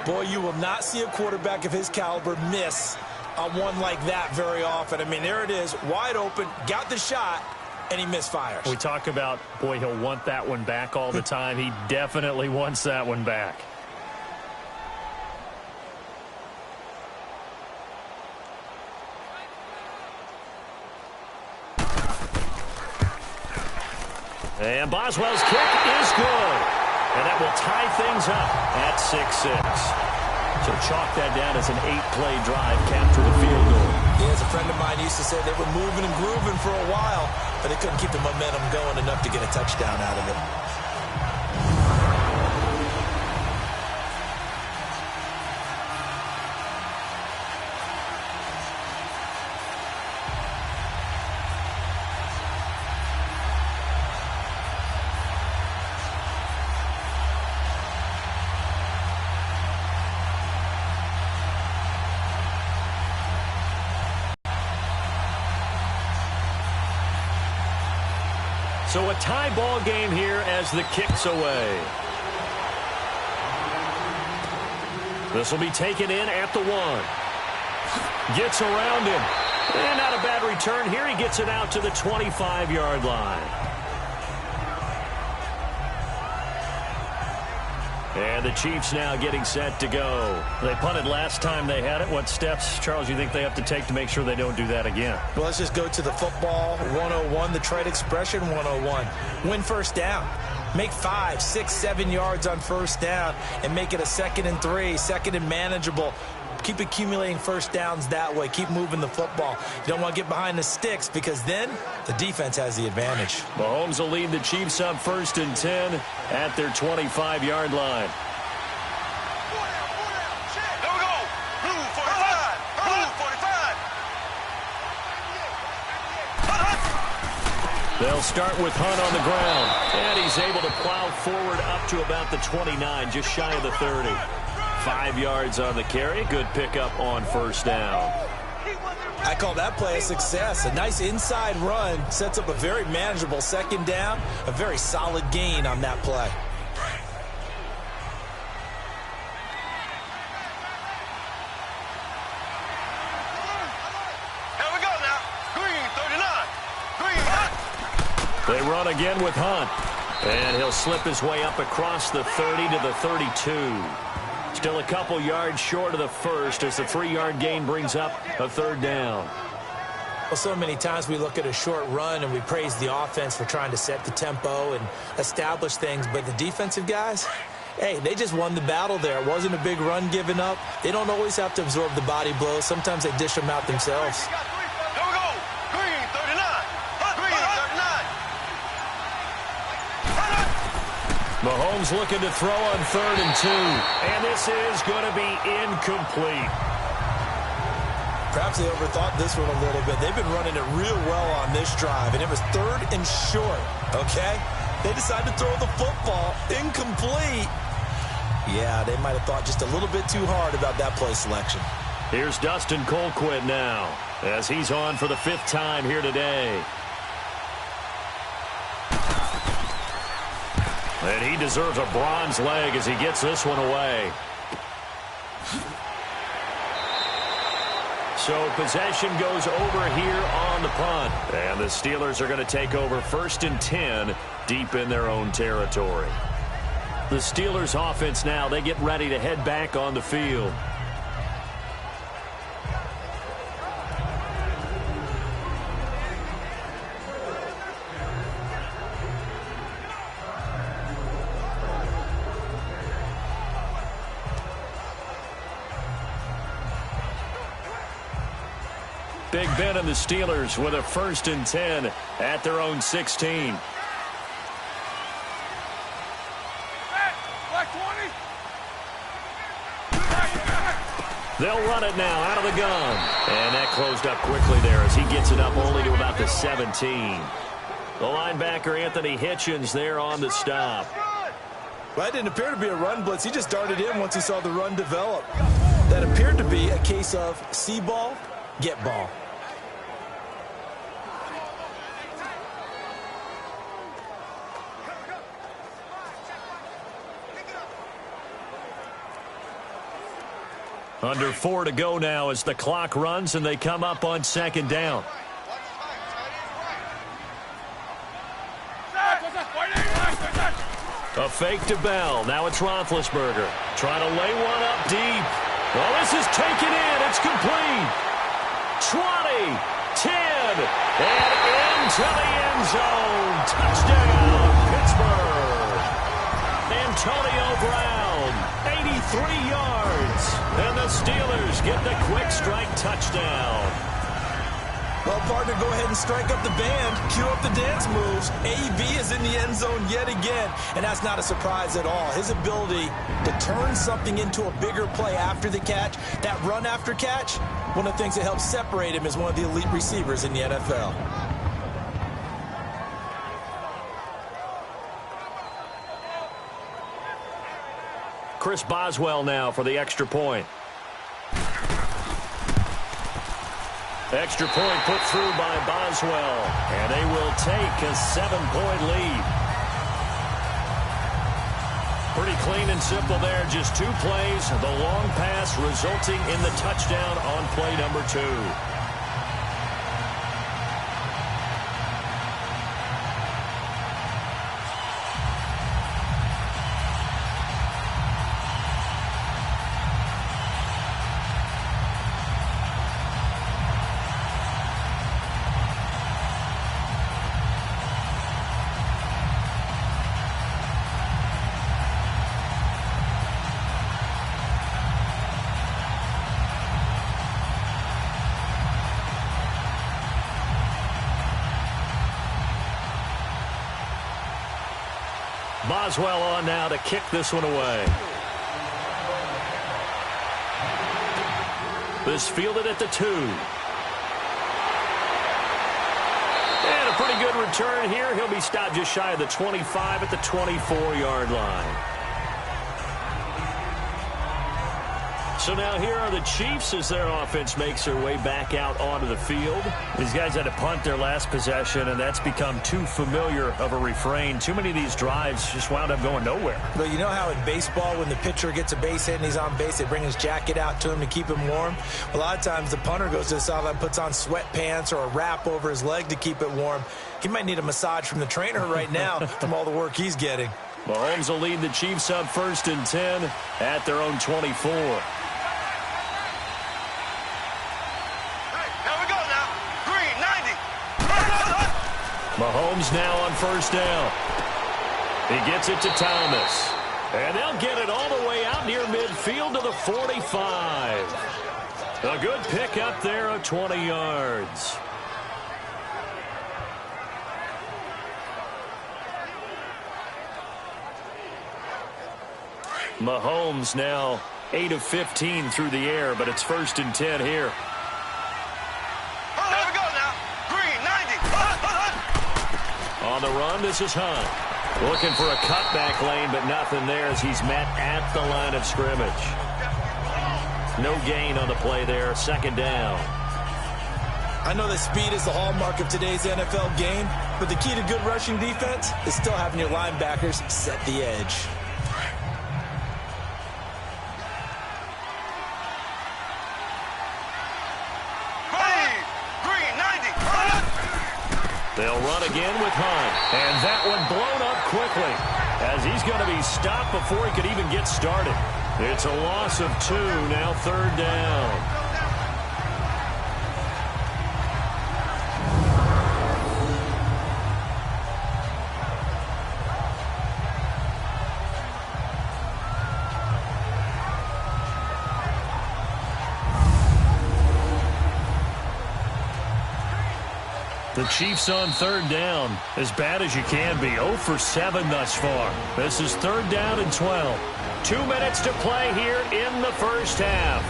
Boy, you will not see a quarterback of his caliber miss on one like that very often. I mean, there it is, wide open, got the shot, and he misfires. We talk about, boy, he'll want that one back all the time. He definitely wants that one back. And Boswell's kick is good. And that will tie things up at 6-6. So chalk that down as an 8-play drive, capture the field goal. Yeah, as a friend of mine used to say, they were moving and grooving for a while, but they couldn't keep the momentum going enough to get a touchdown out of it. So a tie ball game here as the kick's away. This will be taken in at the 1. Gets around him. And not a bad return here. He gets it out to the 25-yard line. And the Chiefs now getting set to go. They punted last time they had it. What steps, Charles, you think they have to take to make sure they don't do that again? Well, let's just go to the football 101, the trade expression 101. Win first down. Make 5, 6, 7 yards on first down and make it a 2nd and 3, 2nd and manageable. Keep accumulating first downs that way. Keep moving the football. You don't want to get behind the sticks because then the defense has the advantage. Mahomes will lead the Chiefs up 1st and 10 at their 25-yard line. There we go. Blue 45. Blue 45. They'll start with Hunt on the ground. And he's able to plow forward up to about the 29, just shy of the 30. 5 yards on the carry. Good pickup on first down. I call that play a success. A nice inside run sets up a very manageable 2nd down. A very solid gain on that play. Here we go now. Green 39. Green Hunt. They run again with Hunt. And he'll slip his way up across the 30 to the 32. Still a couple yards short of the first as the 3-yard gain brings up a 3rd down. Well, so many times we look at a short run and we praise the offense for trying to set the tempo and establish things, but the defensive guys, hey, they just won the battle there. It wasn't a big run given up. They don't always have to absorb the body blows. Sometimes they dish them out themselves. There we go. Green 39. Green 39. Mahomes looking to throw on 3rd and 2. And this is going to be incomplete. Perhaps they overthought this one a little bit. They've been running it real well on this drive, and it was 3rd and short, okay? They decided to throw the football incomplete. Yeah, they might have thought just a little bit too hard about that play selection. Here's Dustin Colquitt now as he's on for the 5th time here today. And he deserves a bronze leg as he gets this one away. So possession goes over here on the punt. And the Steelers are going to take over 1st and 10 deep in their own territory. The Steelers offense now, they get ready to head back on the field. Big Ben and the Steelers with a 1st and 10 at their own 16. They'll run it now out of the gun. And that closed up quickly there as he gets it up only to about the 17. The linebacker Anthony Hitchens there on the stop. Well, that didn't appear to be a run blitz. He just darted in once he saw the run develop. That appeared to be a case of see ball, get ball. Under 4 to go now as the clock runs and they come up on 2nd down. A fake to Bell. Now it's Roethlisberger. Trying to lay one up deep. Well, this is taken in. It's complete. 20, 10, and into the end zone. Touchdown, Pittsburgh. Antonio Brown, 3 yards. And the Steelers get the quick strike touchdown. Well, partner, go ahead and strike up the band, cue up the dance moves. AB is in the end zone yet again, and that's not a surprise at all. His ability to turn something into a bigger play after the catch, that run after catch, one of the things that helps separate him as one of the elite receivers in the NFL. Chris Boswell now for the extra point. Extra point put through by Boswell, and they will take a 7-point lead. Pretty clean and simple there, just 2 plays. The long pass resulting in the touchdown on play number 2. Boswell on now to kick this one away. This fielded at the 2. And a pretty good return here. He'll be stopped just shy of the 25 at the 24-yard line. So now here are the Chiefs as their offense makes their way back out onto the field. These guys had to punt their last possession, and that's become too familiar of a refrain. Too many of these drives just wound up going nowhere. But you know how in baseball, when the pitcher gets a base hit and he's on base, they bring his jacket out to him to keep him warm? A lot of times the punter goes to the sideline, puts on sweatpants or a wrap over his leg to keep it warm. He might need a massage from the trainer right now from all the work he's getting. Mahomes will lead the Chiefs up 1st and 10 at their own 24. Mahomes now on 1st down. He gets it to Thomas. And they'll get it all the way out near midfield to the 45. A good pick up there of 20 yards. Mahomes now 8 of 15 through the air, but it's 1st and 10 here. On the run, this is Hunt. Looking for a cutback lane, but nothing there as he's met at the line of scrimmage. No gain on the play there. 2nd down. I know that speed is the hallmark of today's NFL game, but the key to good rushing defense is still having your linebackers set the edge. They'll run again with Hunt. And that one blown up quickly as he's going to be stopped before he could even get started. It's a loss of 2, now 3rd down. The Chiefs on 3rd down, as bad as you can be. 0 for 7 thus far. This is 3rd down and 12. 2 minutes to play here in the 1st half.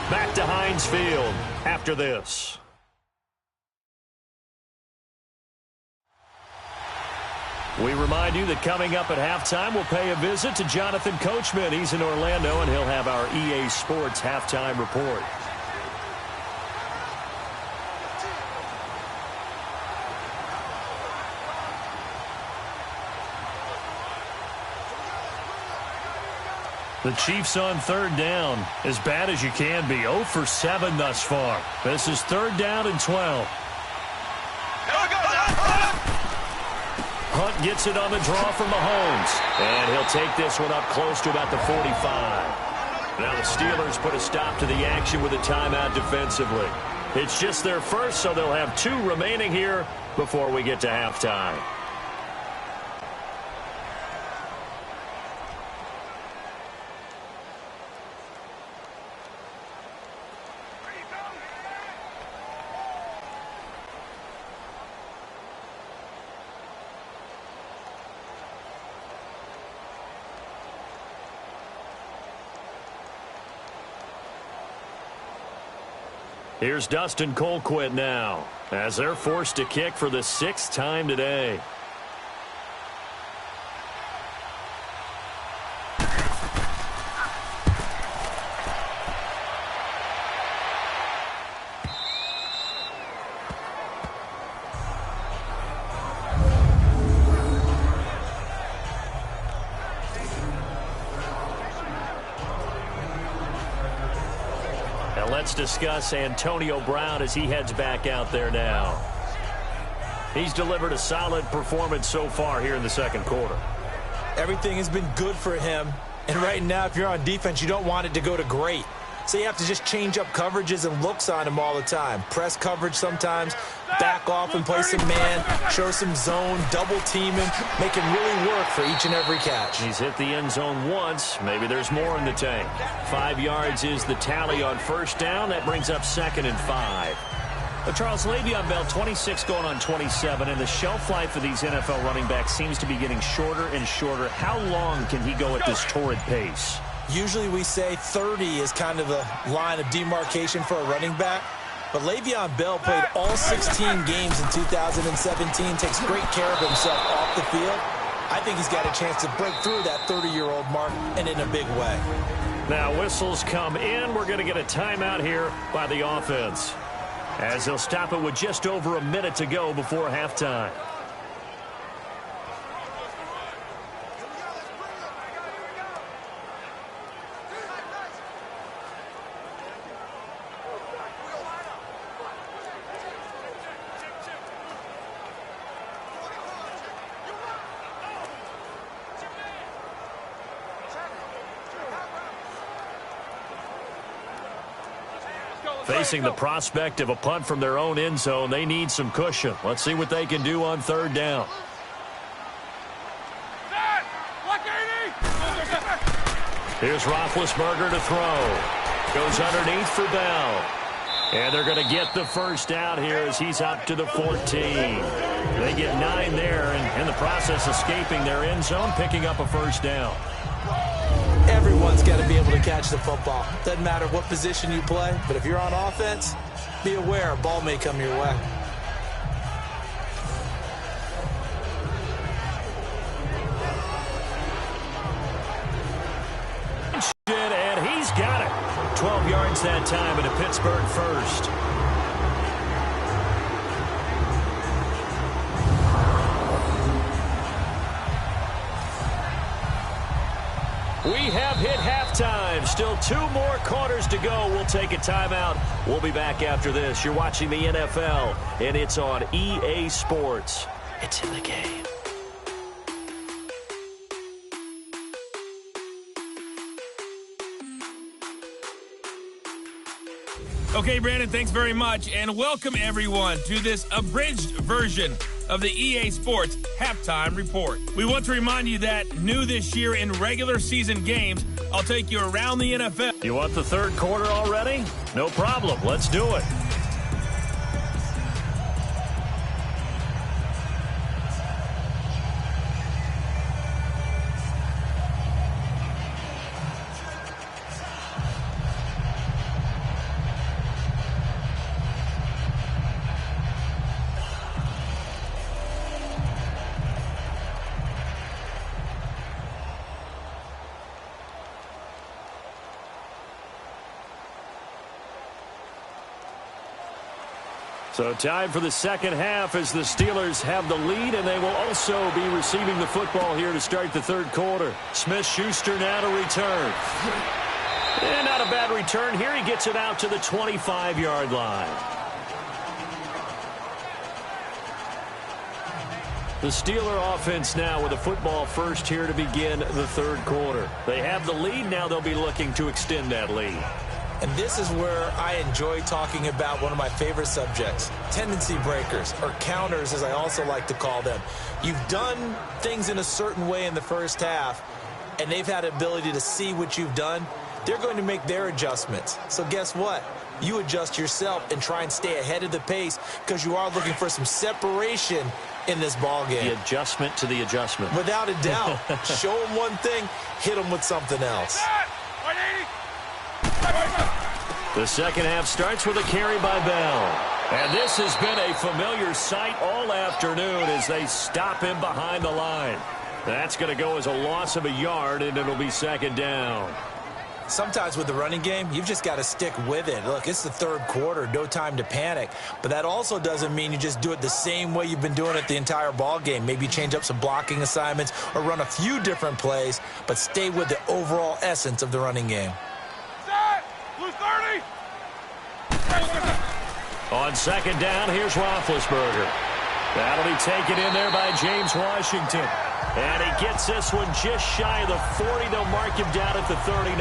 Back to Heinz Field after this. We remind you that coming up at halftime, we'll pay a visit to Jonathan Coachman. He's in Orlando, and he'll have our EA Sports halftime report. The Chiefs on 3rd down, as bad as you can be. 0 for 7 thus far. This is 3rd down and 12. Hunt gets it on the draw from Mahomes. And he'll take this one up close to about the 45. Now the Steelers put a stop to the action with a timeout defensively. It's just their first, so they'll have 2 remaining here before we get to halftime. Here's Dustin Colquitt now, as they're forced to kick for the 6th time today. Let's discuss Antonio Brown as he heads back out there now. He's delivered a solid performance so far here in the second quarter. Everything has been good for him. And right now, if you're on defense, you don't want it to go to great. So you have to just change up coverages and looks on him all the time. Press coverage sometimes, back off and play some man, show some zone, double team him, make him really work for each and every catch. He's hit the end zone once. Maybe there's more in the tank. 5 yards is the tally on first down. That brings up 2nd and 5. But Charles, Le'Veon Bell, 26 going on 27, and the shelf life of these NFL running backs seems to be getting shorter and shorter. How long can he go at this torrid pace? Usually we say 30 is kind of the line of demarcation for a running back. But Le'Veon Bell played all 16 games in 2017, takes great care of himself off the field. I think he's got a chance to break through that 30-year-old mark, and in a big way. Now whistles come in. We're going to get a timeout here by the offense, as they'll stop it with just over a minute to go before halftime. Facing the prospect of a punt from their own end zone, they need some cushion. Let's see what they can do on 3rd down. Here's Roethlisberger to throw. Goes underneath for Bell. And they're going to get the first out here as he's up to the 14. They get 9 there, and in the process escaping their end zone, picking up a first down. Everyone's got to be able to catch the football. Doesn't matter what position you play, but if you're on offense, be aware a ball may come your way. And he's got it. 12 yards that time and a Pittsburgh first. We have hit halftime. Still 2 more quarters to go. We'll take a timeout. We'll be back after this. You're watching the NFL, and it's on EA Sports. It's in the game. Okay, Brandon, thanks very much, and welcome everyone to this abridged version of the EA Sports Halftime Report. We want to remind you that new this year in regular season games, I'll take you around the NFL. You want the 3rd quarter already? No problem. Let's do it. So time for the second half as the Steelers have the lead, and they will also be receiving the football here to start the 3rd quarter. Smith-Schuster now to return. And not a bad return here. He gets it out to the 25-yard line. The Steeler offense now with the football first here to begin the 3rd quarter. They have the lead. Now they'll be looking to extend that lead. And this is where I enjoy talking about one of my favorite subjects, tendency breakers, or counters as I also like to call them. You've done things in a certain way in the first half, and they've had the ability to see what you've done. They're going to make their adjustments. So guess what? You adjust yourself and try and stay ahead of the pace because you are looking for some separation in this ball game. The adjustment to the adjustment. Without a doubt. Show them one thing, hit them with something else. The second half starts with a carry by Bell. And this has been a familiar sight all afternoon as they stop him behind the line. That's going to go as a loss of a yard, and it'll be second down. Sometimes with the running game, you've just got to stick with it. Look, it's the third quarter, no time to panic. But that also doesn't mean you just do it the same way you've been doing it the entire ball game. Maybe change up some blocking assignments or run a few different plays, but stay with the overall essence of the running game. Blue 30. On second down, here's Roethlisberger. That'll be taken in there by James Washington. And he gets this one just shy of the 40. They'll mark him down at the 39.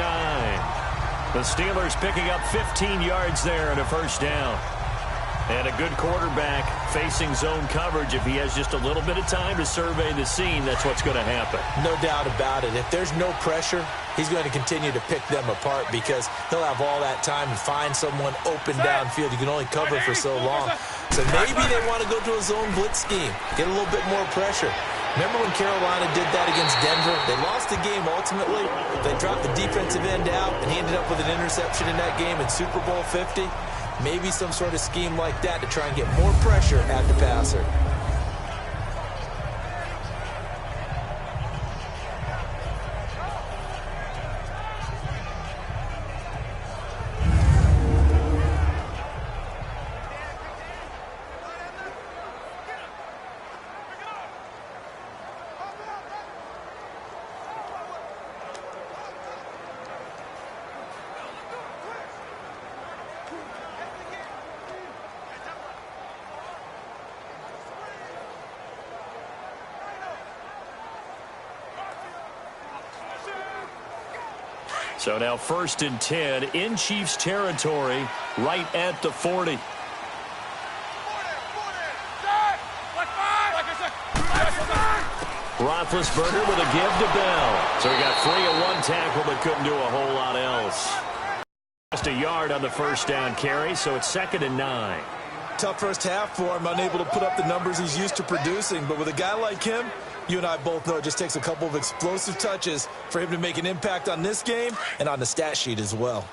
The Steelers picking up 15 yards there and a first down. And a good quarterback facing zone coverage. If he has just a little bit of time to survey the scene, that's what's going to happen. No doubt about it. If there's no pressure, he's going to continue to pick them apart because he'll have all that time to find someone open downfield. You can only cover for so long. So maybe they want to go to a zone blitz scheme, get a little bit more pressure. Remember when Carolina did that against Denver? They lost the game ultimately. They dropped the defensive end out, and he ended up with an interception in that game in Super Bowl 50. Maybe some sort of scheme like that to try and get more pressure at the passer. So now 1st and 10 in Chiefs territory right at the 40. Roethlisberger with a give to Bell. So he got free of one tackle but couldn't do a whole lot else. Just a yard on the first down carry, so it's 2nd and 9. Tough first half for him, unable to put up the numbers he's used to producing. But with a guy like him, you and I both know it just takes a couple of explosive touches for him to make an impact on this game and on the stat sheet as well.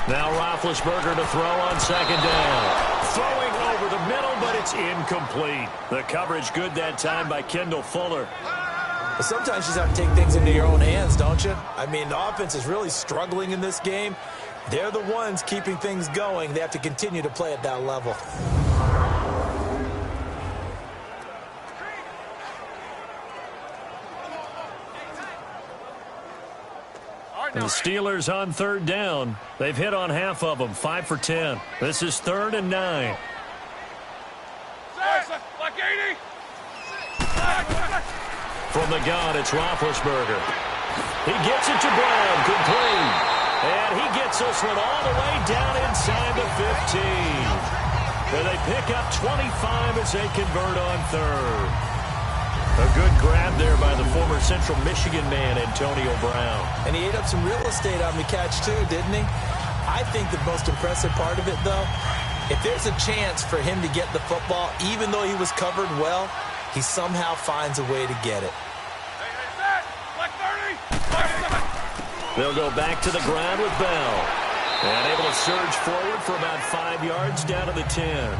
Now Roethlisberger to throw on second down. Throwing over the middle, but it's incomplete. The coverage good that time by Kendall Fuller. But sometimes you just have to take things into your own hands, don't you? I mean, the offense is really struggling in this game. They're the ones keeping things going. They have to continue to play at that level. And the Steelers on third down. They've hit on half of them, 5 for 10. This is 3rd and 9. From the gun, it's Roethlisberger. He gets it to Brown, complete. And he gets this one all the way down inside the 15. And they pick up 25 as they convert on third. A good grab there by the former Central Michigan man, Antonio Brown. And he ate up some real estate on the catch, too, didn't he? I think the most impressive part of it, though, if there's a chance for him to get the football, even though he was covered well, he somehow finds a way to get it. They'll go back to the ground with Bell. And able to surge forward for about 5 yards down to the 10.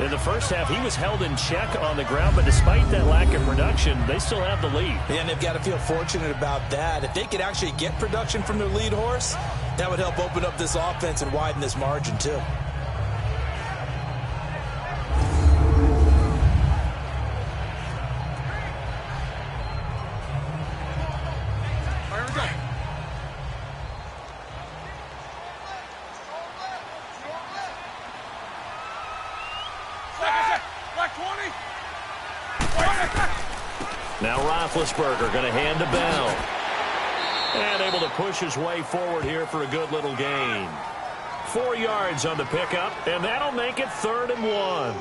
In the first half, he was held in check on the ground, but despite that lack of production, they still have the lead. And they've got to feel fortunate about that. If they could actually get production from their lead horse, that would help open up this offense and widen this margin, too. Now Roethlisberger going to hand to Bell. And able to push his way forward here for a good little gain. 4 yards on the pickup, and that'll make it 3rd and 1.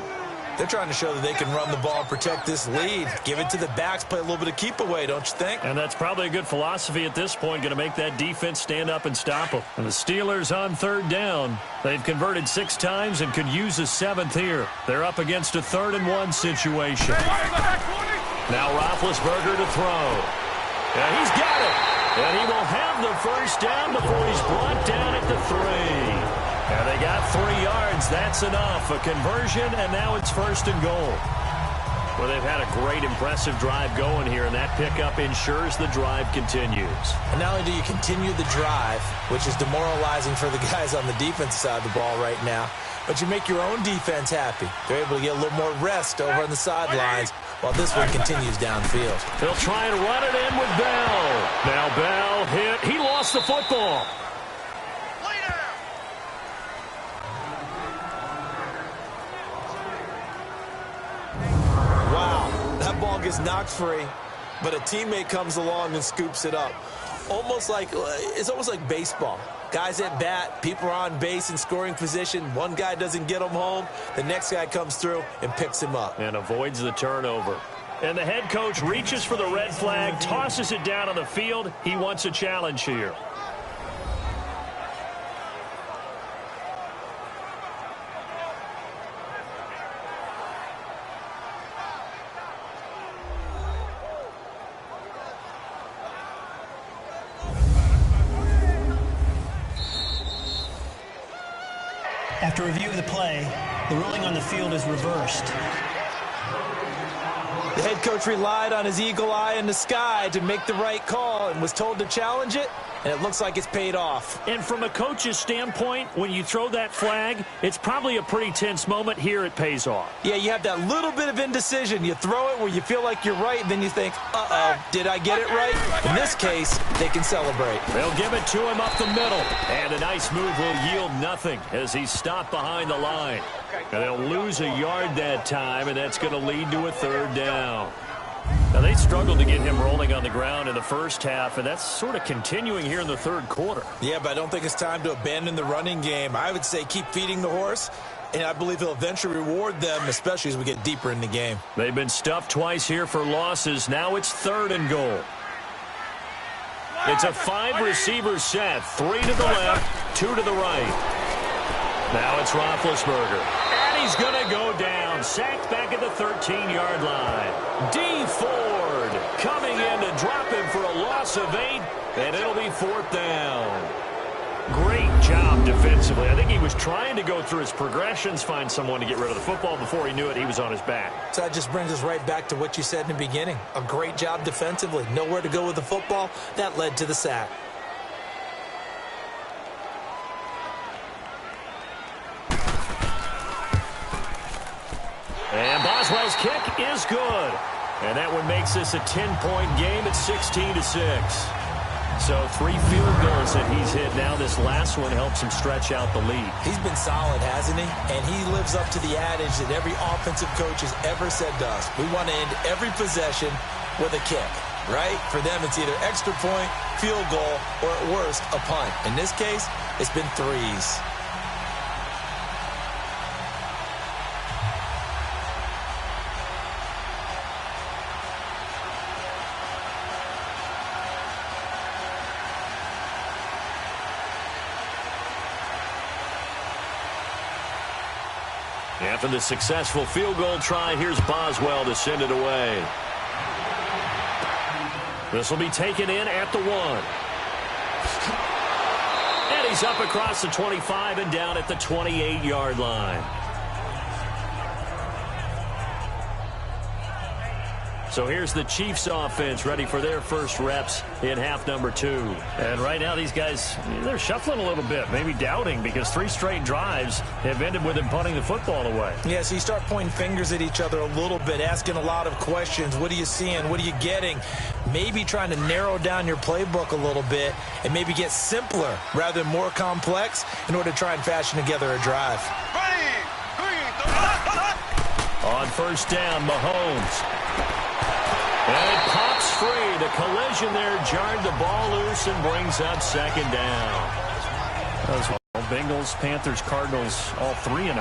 They're trying to show that they can run the ball and protect this lead. Give it to the backs, play a little bit of keep away, don't you think? And that's probably a good philosophy at this point, going to make that defense stand up and stop them. And the Steelers on third down. They've converted 6 times and could use a 7th here. They're up against a 3rd-and-1 situation. Now Roethlisberger to throw. And he's got it. And he will have the first down before he's brought down at the 3. And they got 3 yards. That's enough. A conversion, and now it's 1st and goal. Well, they've had a great, impressive drive going here, and that pickup ensures the drive continues. And not only do you continue the drive, which is demoralizing for the guys on the defensive side of the ball right now, but you make your own defense happy. They're able to get a little more rest over on the sidelines while this one continues downfield. They'll try and run it in with Bell. Now Bell hit. He lost the football. That ball gets knocked free, but a teammate comes along and scoops it up. It's almost like baseball. Guys at bat, people are on base in scoring position. One guy doesn't get him home. The next guy comes through and picks him up. And avoids the turnover. And the head coach reaches for the red flag, tosses it down on the field. He wants a challenge here. After review of the play, the ruling on the field is reversed. The head coach relied on his eagle eye in the sky to make the right call and was told to challenge it, and it looks like it's paid off. And from a coach's standpoint, when you throw that flag, it's probably a pretty tense moment. Here it pays off. Yeah, you have that little bit of indecision. You throw it where you feel like you're right, and then you think, uh-oh, did I get it right? In this case, they can celebrate. They'll give it to him up the middle. And a nice move will yield nothing as he's stopped behind the line. And they'll lose a yard that time, and that's going to lead to a 3rd down. Now, they struggled to get him rolling on the ground in the first half, and that's sort of continuing here in the 3rd quarter. Yeah, but I don't think it's time to abandon the running game. I would say keep feeding the horse, and I believe he'll eventually reward them, especially as we get deeper in the game. They've been stuffed twice here for losses. Now it's 3rd and goal. It's a 5-receiver set. 3 to the left, 2 to the right. Now it's Roethlisberger. And he's going to go down. Sacked back at the 13-yard line. D. Ford coming in to drop him for a loss of 8. And it'll be 4th down. Great job defensively. I think he was trying to go through his progressions, find someone to get rid of the football. Before he knew it, he was on his back. So that just brings us right back to what you said in the beginning. A great job defensively. Nowhere to go with the football. That led to the sack. And Boswell's kick is good. And that one makes this a 10-point game at 16-6. So 3 field goals that he's hit. Now this last one helps him stretch out the lead. He's been solid, hasn't he? And he lives up to the adage that every offensive coach has ever said to us. We want to end every possession with a kick, right? For them, it's either extra point, field goal, or at worst, a punt. In this case, it's been 3s. After the successful field goal try, here's Boswell to send it away. This will be taken in at the 1. And he's up across the 25 and down at the 28-yard line. So here's the Chiefs offense ready for their first reps in half number 2. And right now these guys, they're shuffling a little bit, maybe doubting, because 3 straight drives have ended with them punting the football away. Yeah, so you start pointing fingers at each other a little bit, asking a lot of questions. What are you seeing? What are you getting? Maybe trying to narrow down your playbook a little bit and maybe get simpler rather than more complex in order to try and fashion together a drive. On first down, Mahomes. And it pops free. The collision there jarred the ball loose and brings up 2nd down. Bengals, Panthers, Cardinals, all 3-0.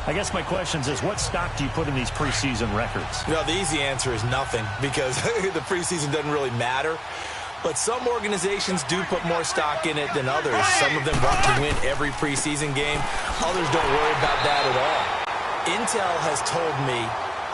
I guess my question is, what stock do you put in these preseason records? No, the easy answer is nothing, because the preseason doesn't really matter. But some organizations do put more stock in it than others. Some of them want to win every preseason game. Others don't worry about that at all. Intel has told me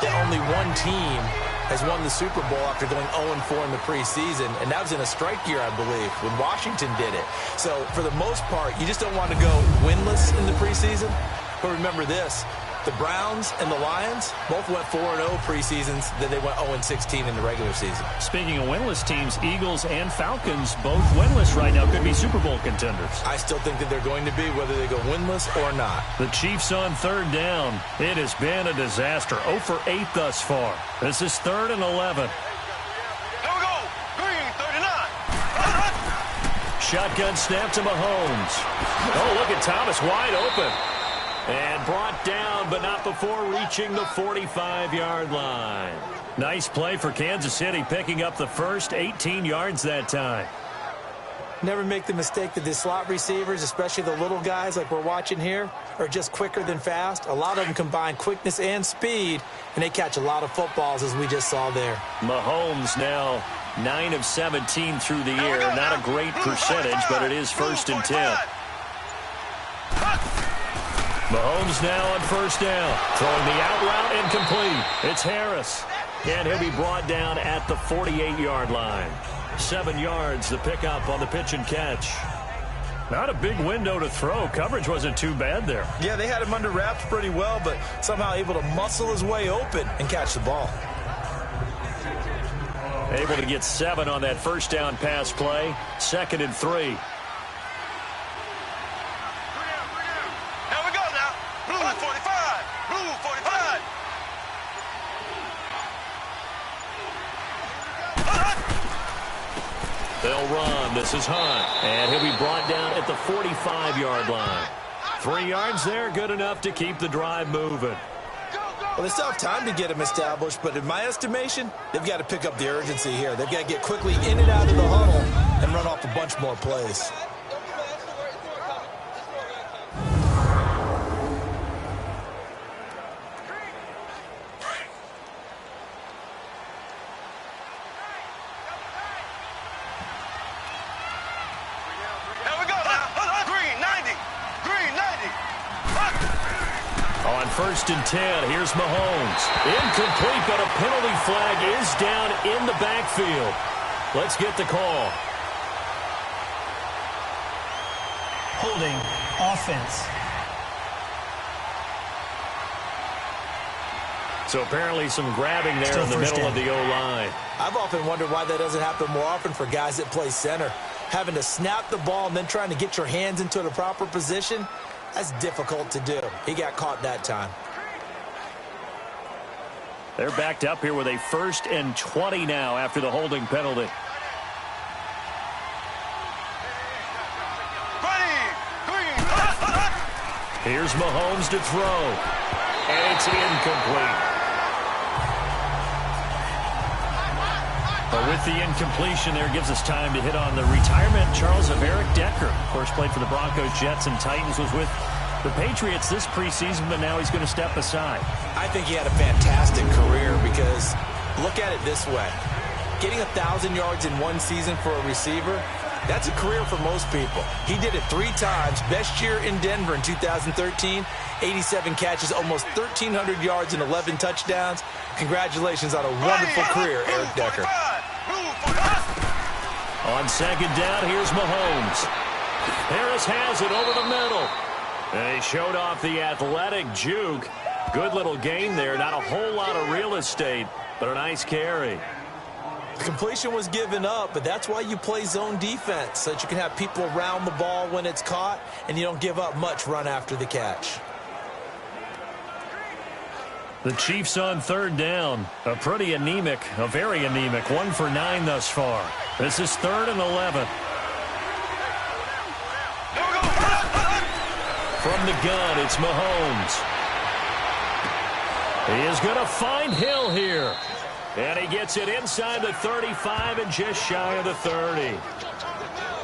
that only one team has won the Super Bowl after going 0-4 in the preseason, and that was in a strike year, I believe, when Washington did it. So for the most part, you just don't want to go winless in the preseason. But remember this, the Browns and the Lions both went 4-0 preseasons, then they went 0-16 in the regular season. Speaking of winless teams, Eagles and Falcons both winless right now, could be Super Bowl contenders. I still think that they're going to be, whether they go winless or not. The Chiefs on third down. It has been a disaster. 0 for 8 thus far. This is 3rd and 11. Here we go. Green, 39. Shotgun snap to Mahomes. Oh, look at Thomas wide open. And brought down, but not before reaching the 45-yard line. Nice play for Kansas City, picking up the first 18 yards that time. Never make the mistake that the slot receivers, especially the little guys like we're watching here, are just quicker than fast. A lot of them combine quickness and speed, and they catch a lot of footballs, as we just saw there. Mahomes now 9 of 17 through the air. Not a great percentage, but it is 1st and 10. Mahomes now on first down. Throwing the out route incomplete. It's Harris. And he'll be brought down at the 48-yard line. 7 yards, the pickup on the pitch and catch. Not a big window to throw. Coverage wasn't too bad there. Yeah, they had him under wraps pretty well, but somehow able to muscle his way open and catch the ball. Able to get 7 on that first down pass play. 2nd and 3. They'll run. This is Hunt. And he'll be brought down at the 45-yard line. 3 yards there, good enough to keep the drive moving. Well, they still have time to get him established, but in my estimation, they've got to pick up the urgency here. They've got to get quickly in and out of the huddle and run off a bunch more plays. On 1st and 10, here's Mahomes. Incomplete, but a penalty flag is down in the backfield. Let's get the call. Holding offense. So apparently some grabbing there Still in the middle down. of the O-line. I've often wondered why that doesn't happen more often for guys that play center. Having to snap the ball and then trying to get your hands into the proper position, that's difficult to do. He got caught that time. They're backed up here with a 1st and 20 now after the holding penalty. Here's Mahomes to throw. And it's incomplete. But with the incompletion there, gives us time to hit on the retirement, Charles, of Eric Decker. Of course, played for the Broncos, Jets, and Titans, was with the Patriots this preseason, but now he's going to step aside. I think he had a fantastic career because look at it this way. Getting 1,000 yards in one season for a receiver, that's a career for most people. He did it 3 times. Best year in Denver in 2013, 87 catches, almost 1,300 yards and 11 touchdowns. Congratulations on a wonderful career, Eric Decker. On 2nd down, here's Mahomes. Harris has it over the middle. And he showed off the athletic juke. Good little gain there. Not a whole lot of real estate, but a nice carry. The completion was given up, but that's why you play zone defense, so that you can have people around the ball when it's caught, and you don't give up much run after the catch. The Chiefs on 3rd down. A very anemic. 1 for 9 thus far. This is 3rd and 11. From the gun, it's Mahomes. He is going to find Hill here. And he gets it inside the 35 and just shy of the 30.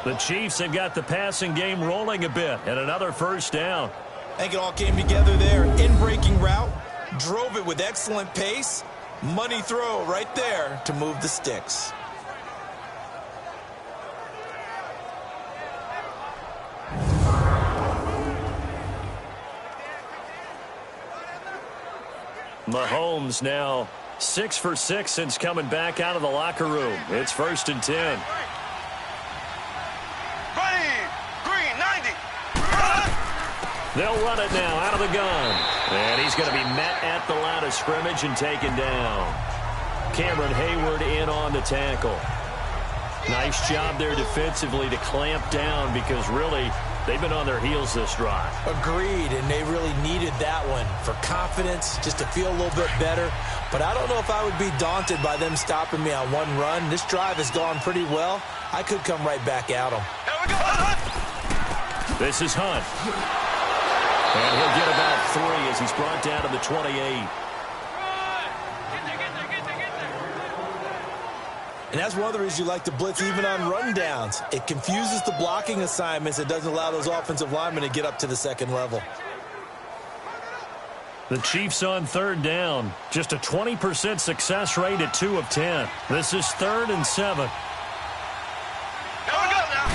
The Chiefs have got the passing game rolling a bit, and another 1st down. I think it all came together there. In-breaking route, drove it with excellent pace. Money throw right there to move the sticks. Mahomes now 6 for 6 since coming back out of the locker room. It's 1st and 10. Green, 90. They'll run it now out of the gun. And he's going to be met at the line of scrimmage and taken down. Cameron Hayward in on the tackle. Nice job there defensively to clamp down because really they've been on their heels this drive. Agreed, and they really needed that one for confidence, just to feel a little bit better. But I don't know if I would be daunted by them stopping me on one run. This drive has gone pretty well. I could come right back at them. Here we go. This is Hunt. And he'll get about 3 as he's brought down to the 28. And that's one of the reasons you like to blitz even on rundowns. It confuses the blocking assignments. It doesn't allow those offensive linemen to get up to the second level. The Chiefs on 3rd down. Just a 20% success rate at 2 of 10. This is 3rd and 7. Here we go now.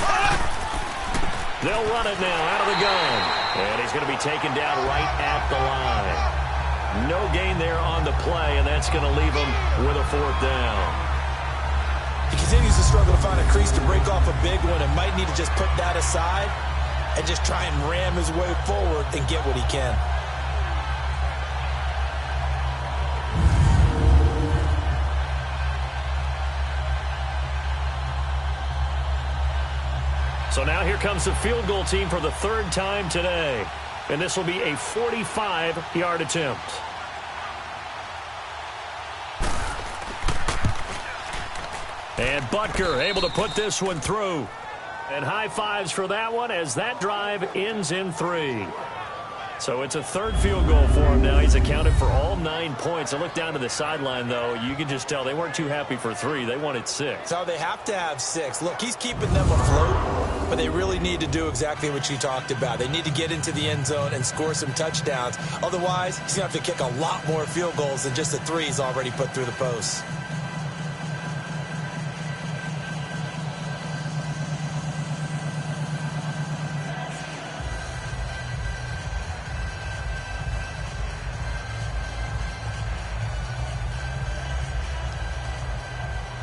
They'll run it now out of the gun. And he's going to be taken down right at the line. No gain there on the play, and that's going to leave him with a 4th down. He continues to struggle to find a crease to break off a big one and might need to just put that aside and just try and ram his way forward and get what he can. So now here comes the field goal team for the 3rd time today. And this will be a 45-yard attempt. And Butker able to put this one through. And high fives for that one as that drive ends in 3. So it's a 3rd field goal for him now. He's accounted for all 9 points. I look down to the sideline, though. You can just tell they weren't too happy for 3. They wanted 6. So they have to have 6. Look, he's keeping them afloat, but they really need to do exactly what you talked about. They need to get into the end zone and score some touchdowns. Otherwise, he's going to have to kick a lot more field goals than just the 3 he's already put through the posts.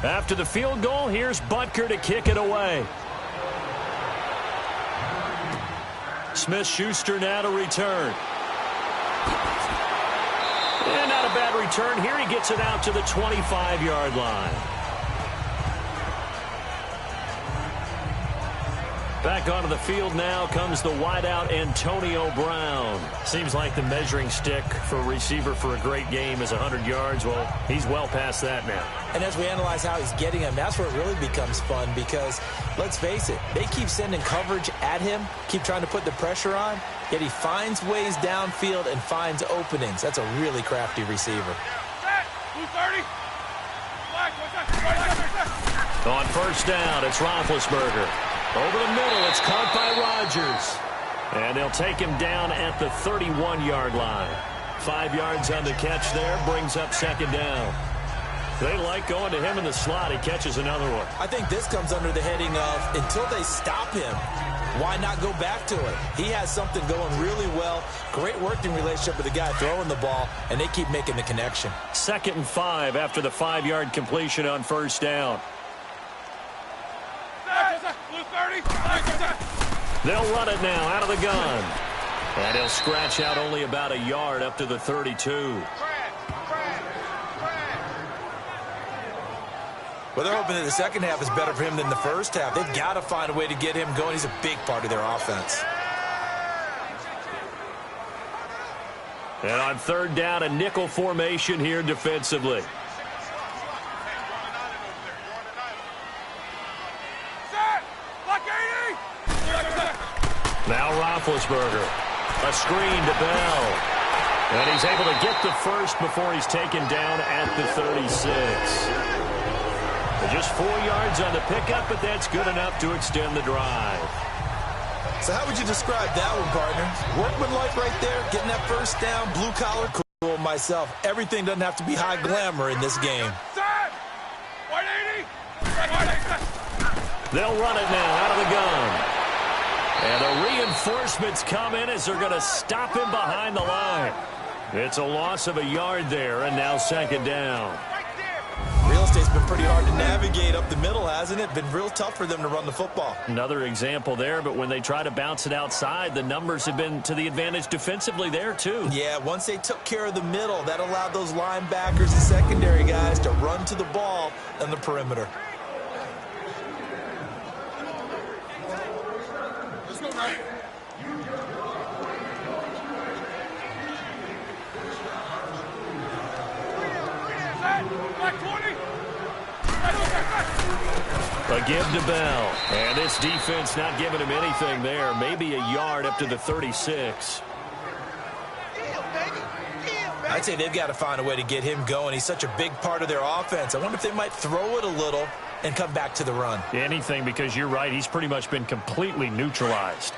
After the field goal, here's Butker to kick it away. Smith-Schuster now to return. And not a bad return here. He gets it out to the 25-yard line. Back onto the field now comes the wideout Antonio Brown. Seems like the measuring stick for a receiver for a great game is 100 yards. Well, he's well past that now. And as we analyze how he's getting them, that's where it really becomes fun because, let's face it, they keep sending coverage at him, keep trying to put the pressure on, yet he finds ways downfield and finds openings. That's a really crafty receiver. On 1st down, it's Roethlisberger. Over the middle, it's caught by Rodgers. And they'll take him down at the 31-yard line. 5 yards on the catch there, brings up 2nd down. They like going to him in the slot. He catches another one. I think this comes under the heading of, until they stop him, why not go back to it? He has something going really well. Great working relationship with the guy throwing the ball, and they keep making the connection. 2nd and 5 after the 5-yard completion on 1st down. They'll run it now out of the gun. And he'll scratch out only about a yard up to the 32. Well, they're hoping that the second half is better for him than the first half. They've got to find a way to get him going. He's a big part of their offense. And on 3rd down, a nickel formation here defensively. Now Roethlisberger. A screen to Bell. And he's able to get the first before he's taken down at the 36. Just 4 yards on the pickup, but that's good enough to extend the drive. So how would you describe that one, partner? Workmanlike right there, getting that first down, blue collar, cool myself. Everything doesn't have to be high glamour in this game. They'll run it now out of the gun. And the reinforcements come in as they're going to stop him behind the line. It's a loss of a yard there, and now second down. Real estate's been pretty hard to navigate up the middle, hasn't it? Been real tough for them to run the football. Another example there, but when they try to bounce it outside, the numbers have been to the advantage defensively there, too. Yeah, once they took care of the middle, that allowed those linebackers and secondary guys to run to the ball on the perimeter. Let's go, man. A give to Bell. And this defense not giving him anything there. Maybe a yard up to the 36. I'd say they've got to find a way to get him going. He's such a big part of their offense. I wonder if they might throw it a little and come back to the run. Anything, because you're right. He's pretty much been completely neutralized.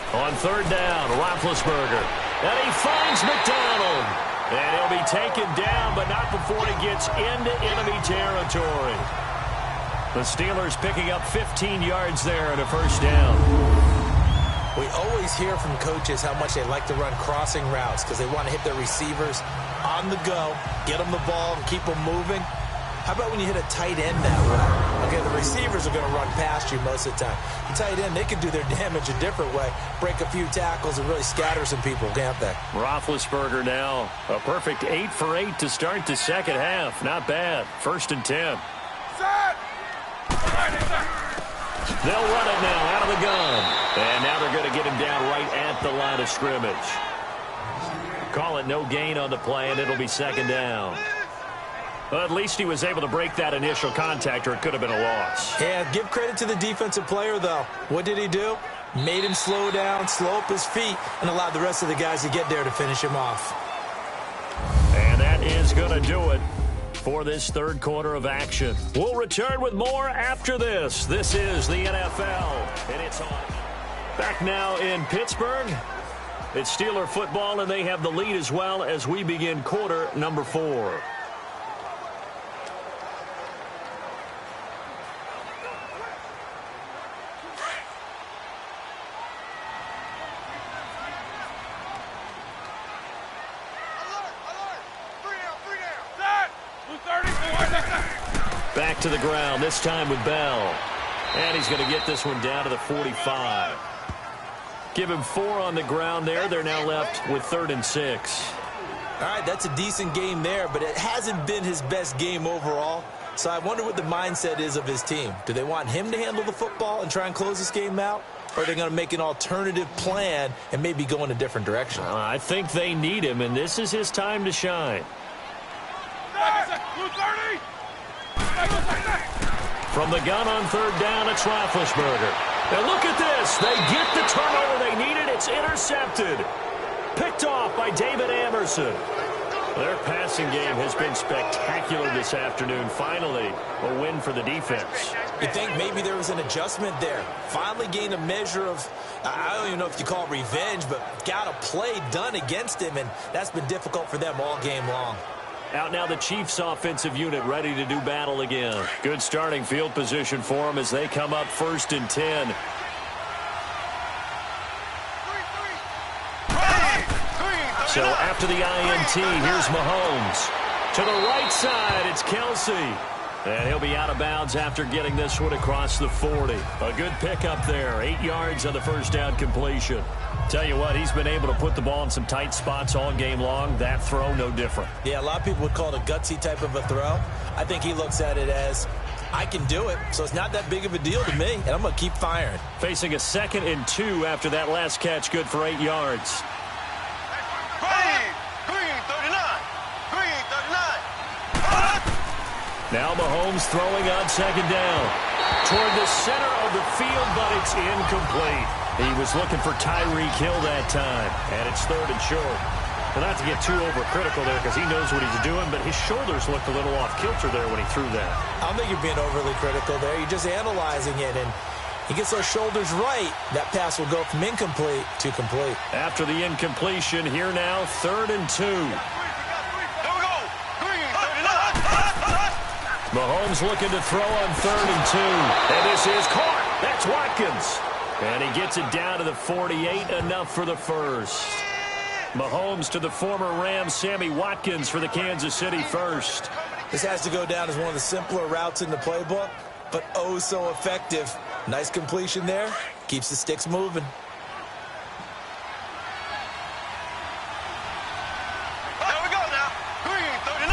On third down, Roethlisberger. And he finds McDonald. And he'll be taken down, but not before he gets into enemy territory. The Steelers picking up 15 yards there and a first down. We always hear from coaches how much they like to run crossing routes because they want to hit their receivers on the go, get them the ball, and keep them moving. How about when you hit a tight end that way? Okay, the receivers are going to run past you most of the time. The tight end, they can do their damage a different way, break a few tackles and really scatter some people, can't they? Roethlisberger now, a perfect 8 for 8 to start the second half. Not bad. 1st and 10. They'll run it now out of the gun. And now they're going to get him down right at the line of scrimmage. Call it no gain on the play, and it'll be second down. Well, at least he was able to break that initial contact, or it could have been a loss. Yeah, give credit to the defensive player, though. What did he do? Made him slow down, slow up his feet, and allowed the rest of the guys to get there to finish him off. And that is going to do it for this third quarter of action. We'll return with more after this. This is the NFL, and it's on. Back now in Pittsburgh. It's Steeler football, and they have the lead as well as we begin quarter number 4. Back to the ground, this time with Bell. And he's going to get this one down to the 45. Give him 4 on the ground there. They're now left with 3rd and 6. All right, that's a decent game there, but it hasn't been his best game overall. So I wonder what the mindset is of his team. Do they want him to handle the football and try and close this game out? Or are they going to make an alternative plan and maybe go in a different direction? I think they need him, and this is his time to shine. From the gun on 3rd down, it's Roethlisberger. And look at this. They get the turnover they needed. It's intercepted. Picked off by David Anderson. Their passing game has been spectacular this afternoon. Finally, a win for the defense. You think maybe there was an adjustment there. Finally gained a measure of, I don't even know if you call it revenge, but got a play done against him, and that's been difficult for them all game long. Out now the Chiefs offensive unit ready to do battle again. Good starting field position for them as they come up 1st and 10. So after the INT, here's Mahomes. To the right side, it's Kelsey. And he'll be out of bounds after getting this one across the 40. A good pickup there. 8 yards on the first down completion. Tell you what, he's been able to put the ball in some tight spots all game long. That throw, no different. Yeah, a lot of people would call it a gutsy type of a throw. I think he looks at it as, I can do it, so it's not that big of a deal to me, and I'm going to keep firing. Facing a 2nd and 2 after that last catch, good for 8 yards. Now Mahomes throwing on 2nd down. Toward the center of the field, but it's incomplete. He was looking for Tyreek Hill that time, and it's 3rd and short. Well, not to get too overcritical there because he knows what he's doing, but his shoulders looked a little off kilter there when he threw that. I don't think you're being overly critical there. You're just analyzing it, and he gets those shoulders right. That pass will go from incomplete to complete. After the incompletion, here now, 3rd and 2. Mahomes looking to throw on 3rd and 2. And this is caught. That's Watkins. And he gets it down to the 48, enough for the first. Mahomes to the former Rams, Sammy Watkins for the Kansas City first. This has to go down as one of the simpler routes in the playbook, but oh so effective. Nice completion there. Keeps the sticks moving. There we go now. Green, 39.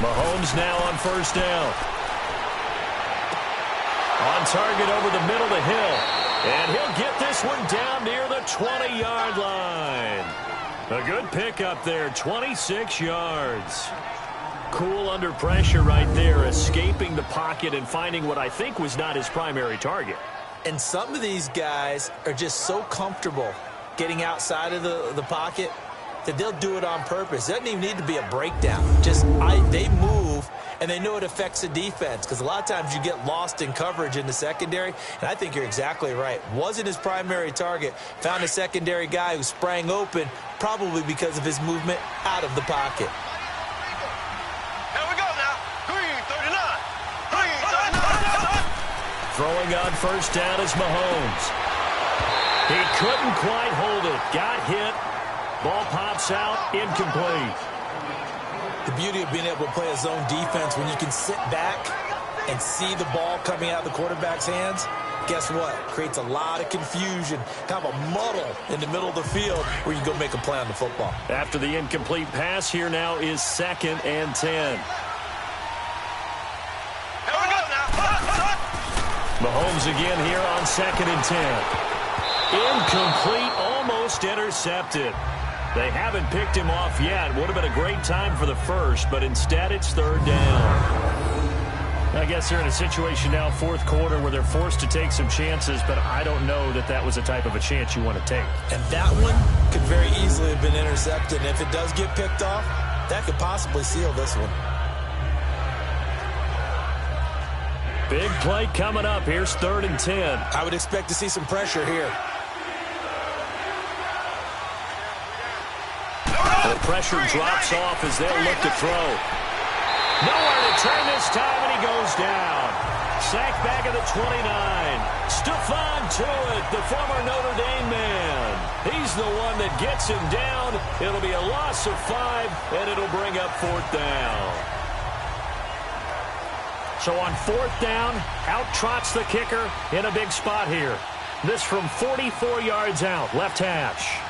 Mahomes now on 1st down. On target over the middle to Hill. And he'll get this one down near the 20-yard line. A good pickup there, 26 yards. Cool under pressure right there, escaping the pocket and finding what I think was not his primary target. And some of these guys are just so comfortable getting outside of the pocket that they'll do it on purpose. It doesn't even need to be a breakdown. Just they move, and they know it affects the defense because a lot of times you get lost in coverage in the secondary, and I think you're exactly right. Wasn't his primary target. Found a secondary guy who sprang open, probably because of his movement out of the pocket. There we go now. Green, 39. Green, 39. Throwing on 1st down is Mahomes. He couldn't quite hold it. Got hit. Ball pops out, incomplete. The beauty of being able to play a zone defense when you can sit back and see the ball coming out of the quarterback's hands, guess what? Creates a lot of confusion, kind of a muddle in the middle of the field where you go make a play on the football. After the incomplete pass, here now is 2nd and 10. Here we go now. Mahomes again here on 2nd and 10. Incomplete, almost intercepted. They haven't picked him off yet. Would have been a great time for the first, but instead it's 3rd down. I guess they're in a situation now, 4th quarter, where they're forced to take some chances, but I don't know that that was the type of a chance you want to take. And that one could very easily have been intercepted. And if it does get picked off, that could possibly seal this one. Big play coming up. Here's 3rd and 10. I would expect to see some pressure here. The pressure drops off as they'll look to throw. Nowhere to turn this time, and he goes down. Sacked back at the 29. Stephon Tuitt, the former Notre Dame man. He's the one that gets him down. It'll be a loss of 5, and it'll bring up 4th down. So on 4th down, out trots the kicker in a big spot here. This from 44 yards out, left hash.